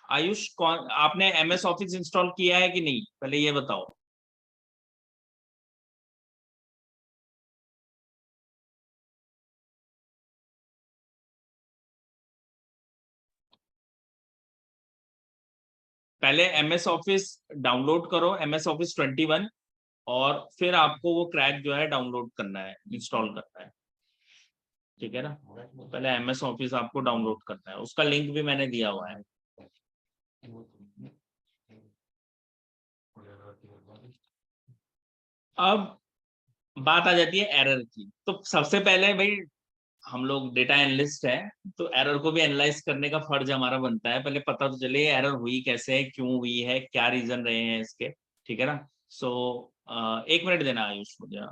आयुष कौन, आपने MS ऑफिस इंस्टॉल किया है कि नहीं, पहले ये बताओ। पहले MS ऑफिस डाउनलोड करो, MS ऑफिस 21, और फिर आपको वो क्रैक जो है डाउनलोड करना है, इंस्टॉल करना है, ठीक है ना? पहले MS ऑफिस आपको डाउनलोड करना है, उसका लिंक भी मैंने दिया हुआ है। अब बात आ जाती है एरर की। तो सबसे पहले भाई हम लोग डेटा एनालिस्ट हैं, तो एरर को भी एनालाइज करने का फर्ज हमारा बनता है, पहले पता तो चले एरर हुई कैसे है, क्यों हुई है, क्या रीजन रहे हैं इसके, ठीक है ना? सो 1 मिनट देना आयुष मुझे।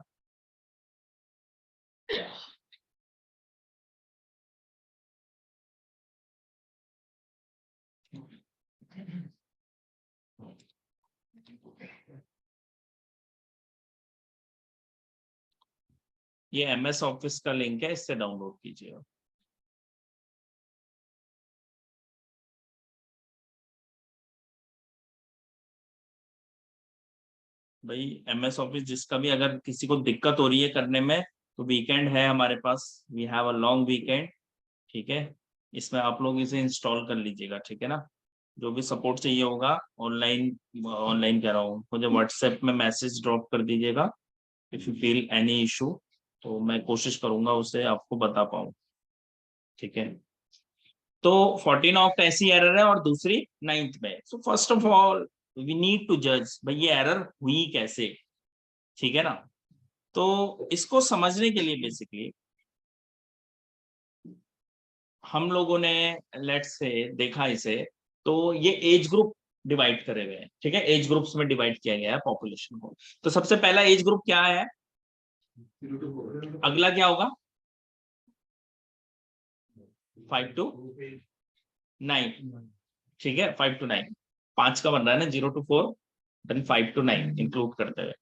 ये MS ऑफिस का लिंक है, इससे डाउनलोड कीजिए। भाई MS ऑफिस जिसका भी अगर किसी को दिक्कत हो रही है करने में, तो वीकेंड है हमारे पास, we have a long weekend, ठीक है? इसमें आप लोग इसे इंस्टॉल कर लीजिएगा, ठीक है ना? जो भी सपोर्ट चाहिए होगा ऑनलाइन, ऑनलाइन कह रहा हूँ, मुझे व्हाट्सएप में मैसेज ड्रॉप कर दीजिएगा if you feel any issue, तो मैं कोशिश करूंगा उसे आपको बता पाऊँ, ठीक है? तो 14 ऑक्ट ऐसी एरर है, और दूसरी 9th में। So first of all we need to जज भाई ये एरर हुई कैसे, ठीक है ना? तो इसको समझने के लिए बेसिकली हम लोगों ने लेट्स से देखा इसे, तो ये एज ग्रुप डिवाइड करे हुए हैं, ठीक है? एज ग्रुप्स में डिवाइड किया गया है पॉपुलेशन को। तो सबसे पहला एज ग्रुप क्या है, अगला क्या होगा, 5 to 9, ठीक है? 5 to 9, 5 का बन रहा है ना, 0 to 4, देन 5 to 9 इंक्लूड करते हुए।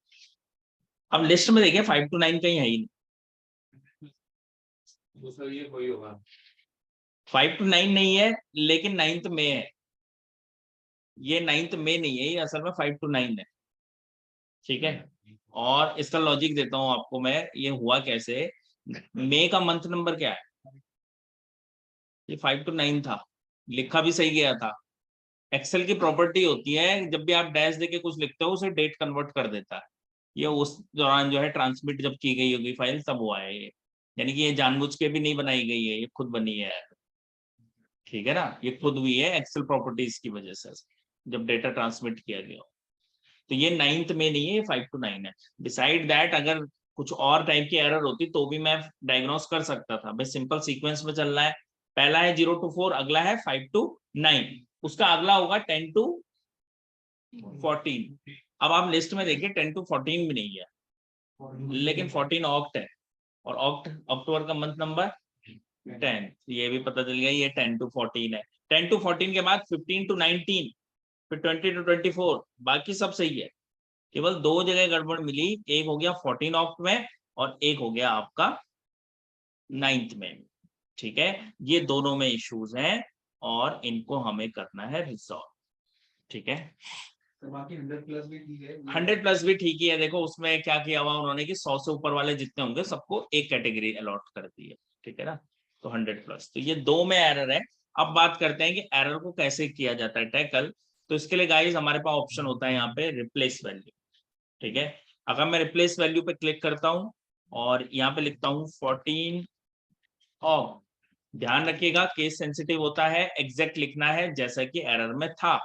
अब लिस्ट में देखिए 5 to 9 कहीं है ही नहीं, 5 to 9 नहीं है, लेकिन 9th में है, ये 9th में नहीं है, ये असल में 5 to 9 है, ठीक है? और इसका लॉजिक देता हूं आपको मैं, ये हुआ कैसे। मई का मंथ नंबर क्या है, ये 5 to 9 था, लिखा भी सही गया था। एक्सेल की प्रॉपर्टी होती है, जब भी आप डैश देके कुछ लिखते हो उसे डेट कन्वर्ट कर देता है, ये उस दौरान जो है ट्रांसमिट जब की गई होगी फाइल तब हुआ है ये, यानी कि ये जानबूझ के भी नहीं बनाई गई है, ये खुद बनी है, ठीक है ना? ये खुद हुई है एक्सेल प्रॉपर्टीज की वजह से, जब डेटा ट्रांसमिट किया गया। तो ये 9th में नहीं है, ये 5 to 9 है। डिसाइड दैट अगर कुछ और टाइप की एरर होती तो भी मैं डायग्नोस कर सकता था, भाई सिंपल सीक्वेंस में चल रहा है, पहला है 0 to 4, अगला है 5 to 9, उसका अगला होगा 10 to 14। अब आप लिस्ट में देखिए 10 to 14 भी नहीं है, लेकिन 14 ऑक्ट है, और ऑक्ट अक्टूबर का मंथ नंबर 10, ये भी पता चल गया ये 10 to 14 है। 10 to 14 के बाद 15 to 19, फिर 20 to 24, बाकी सब सही है। केवल दो जगह गड़बड़ मिली, एक हो गया 14 ऑक्ट में और एक हो गया आपका 9th में। ठीक है, ये दोनों में इश्यूज हैं और इनको हमें करना है रिजॉल्व। ठीक है, तो बाकी 100 प्लस भी ठीक है। 100 प्लस भी ठीक ही है। देखो उसमें क्या किया हुआ उन्होंने कि 100 से ऊपर वाले जितने होंगे सबको एक कैटेगरी अलॉट कर दी है। ठीक है ना, तो 100 प्लस, तो ये दो में एरर है। अब बात करते हैं कि एरर को कैसे किया जाता है टैकल। तो इसके लिए गाइस हमारे पास ऑप्शन होता है यहाँ पे रिप्लेस वैल्यू। ठीक है, अगर मैं रिप्लेस वैल्यू पे क्लिक करता हूँ और यहाँ पे लिखता हूँ 14 ऑफ, ध्यान रखिएगा केस सेंसिटिव होता है, एग्जैक्ट लिखना है जैसा कि एरर में था,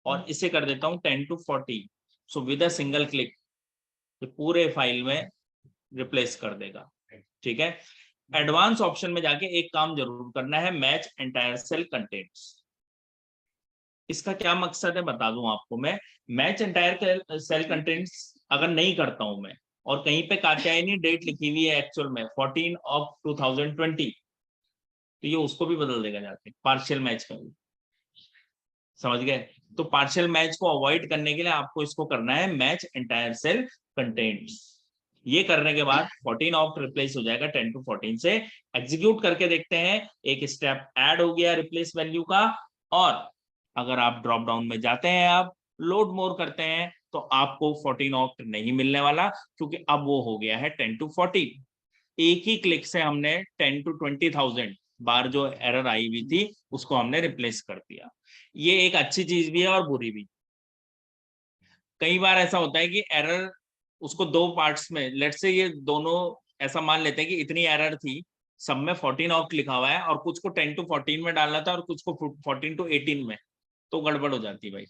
और इसे कर देता हूँ 10 to 40। So with a single click पूरे फाइल में रिप्लेस कर देगा। ठीक है, एडवांस ऑप्शन में जाके एक काम जरूर करना है, मैच एंटायर सेल कंटेंट्स। इसका क्या मकसद है बता दूं आपको मैं। मैच एंटायर सेल कंटेंट्स अगर नहीं करता हूं मैं, और कहीं पे कात्यायनी डेट लिखी हुई है एक्चुअल में 14 of 2020, तो ये उसको भी बदल देगा जाके पार्शियल मैच का भी। समझ गए? तो पार्शियल मैच को अवॉइड करने के लिए आपको इसको करना है मैच एंटायर सेल कंटेंट्स। ये करने के बाद 14 ऑफ रिप्लेस हो जाएगा 10 to 14 से। एग्जीक्यूट करके देखते हैं, एक स्टेप ऐड हो गया रिप्लेस वैल्यू का। और अगर आप ड्रॉप डाउन में जाते हैं, आप लोड मोर करते हैं, तो आपको 14 ऑक्ट नहीं मिलने वाला, क्योंकि अब वो हो गया है 10 to 40। एक ही क्लिक से हमने 10 to 20,000 बार जो एरर आई हुई थी उसको हमने रिप्लेस कर दिया। ये एक अच्छी चीज भी है और बुरी भी। कई बार ऐसा होता है कि एरर उसको दो पार्ट्स में, लेट से ये दोनों ऐसा मान लेते हैं कि इतनी एरर थी, सब में 14 ऑक्ट लिखा हुआ है, और कुछ को 10 to 14 में डालना था और कुछ को 14 to 18 में, तो गड़बड़ हो जाती है भाई,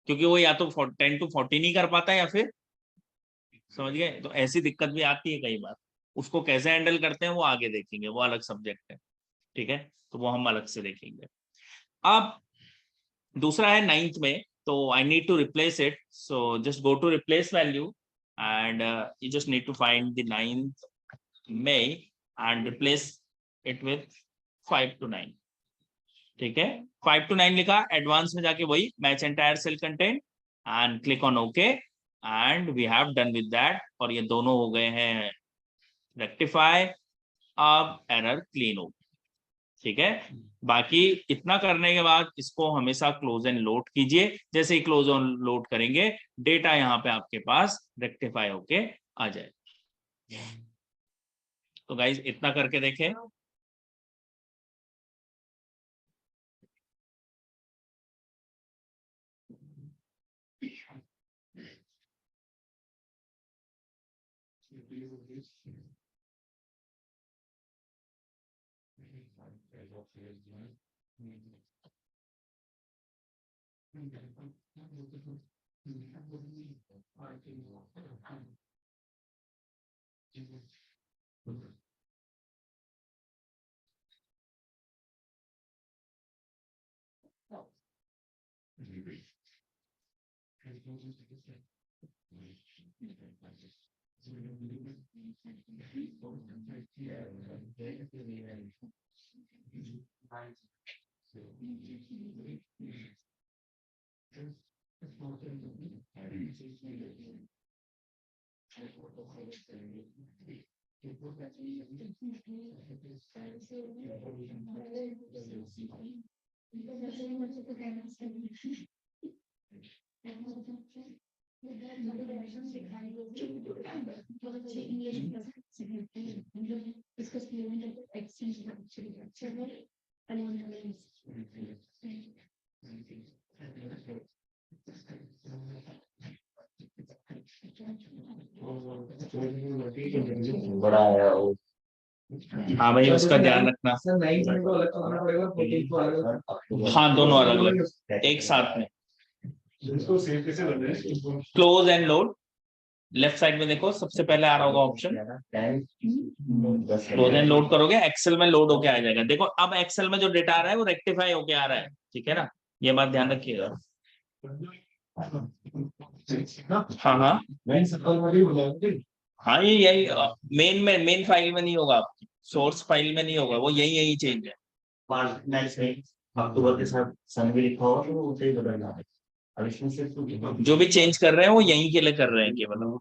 क्योंकि वो या तो 10 to 14 ही कर पाता है या फिर, समझ गए? तो ऐसी दिक्कत भी आती है कई बार। उसको कैसे हैंडल करते हैं वो आगे देखेंगे, वो अलग सब्जेक्ट है। ठीक है, तो वो हम अलग से देखेंगे। अब दूसरा है 9th में, तो I need to replace it, so just go to replace value and you just need to find the 9th May and replace it with 5 to 9। ठीक है, 5 to 9 लिखा, एडवांस में जाके वही match entire cell content and click on okay, and we have done with that, और ये दोनों हो गए हैं रेक्टिफाई। अब एरर क्लीन हो। ठीक है, बाकी इतना करने के बाद इसको हमेशा क्लोज एंड लोड कीजिए। जैसे ही क्लोज एंड लोड करेंगे, डेटा यहाँ पे आपके पास रेक्टिफाई होके आ जाए। तो गाइज इतना करके देखें। बड़ा है वो। हाँ भाई, उसका ध्यान रखना। सर 9 में को अलग करना पड़ेगा, 14 को अलग। हाँ, दोनों अलग अलग एक साथ में। इसको सेव कैसे करना है? Close and load, left side में देखो सबसे पहले आ रहा होगा ऑप्शन, क्लोज एंड लोड करोगे, एक्सेल में लोड होके आ जाएगा। देखो अब एक्सेल में जो डेटा आ रहा है वो रेक्टिफाई होके आ रहा है। ठीक है ना, ये बात ध्यान रखिएगा। हाँ हाँ मैं सफल वाली बोला हाँ, ये यही मेन फाइल में नहीं होगा, आपकी सोर्स फाइल में नहीं होगा, वो यही चेंज है। नेक्स्ट में अक्टूबर के साथ सन भी लिखा होगा तो उसे ही बदलना है। अब इसमें से जो भी चेंज कर रहे हैं वो यहीं के लिए कर रहे हैं केवल।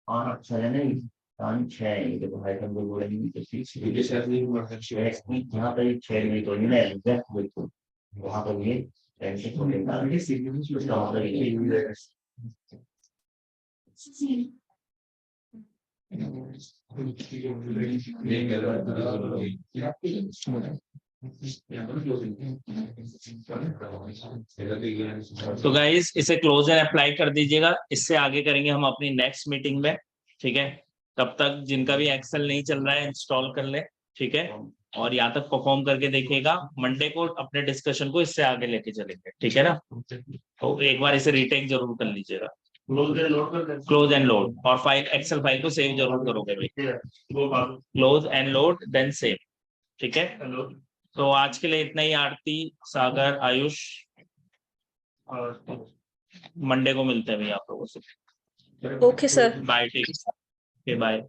हाँ अच्छा है नहीं, 5 6 ये तो भाई हम लोग बोलेंगे तो 6 ये शायद नहीं हुआ है। यहाँ पर 6 नहीं तो नहीं एग्जैक्ट बिल्कुल वहाँ पर ये ऐसे छोटे का ये सीरीज में उसका मतलब ये तो गाइस इसे क्लोज एंड अप्लाई कर दीजिएगा, इससे आगे करेंगे हम अपनी नेक्स्ट मीटिंग में, ठीक है। तब तक जिनका भी एक्सेल नहीं चल रहा है इंस्टॉल कर ले, ठीक है, और यहाँ तक परफॉर्म करके देखिएगा। मंडे को अपने डिस्कशन को इससे आगे लेके चलेंगे, ठीक है ना। तो एक बार इसे रीटेक जरूर कर लीजिएगा, क्लोज एंड लोड, और फाइल एक्सेल फाइल को सेव जरूर करोगे भाई, close and load then save, ठीक है। तो आज के लिए इतना ही। आरती, सागर, आयुष, मंडे को मिलते हैं भैया आप लोगों से। Okay sir. बाय, ठीक है, बाय।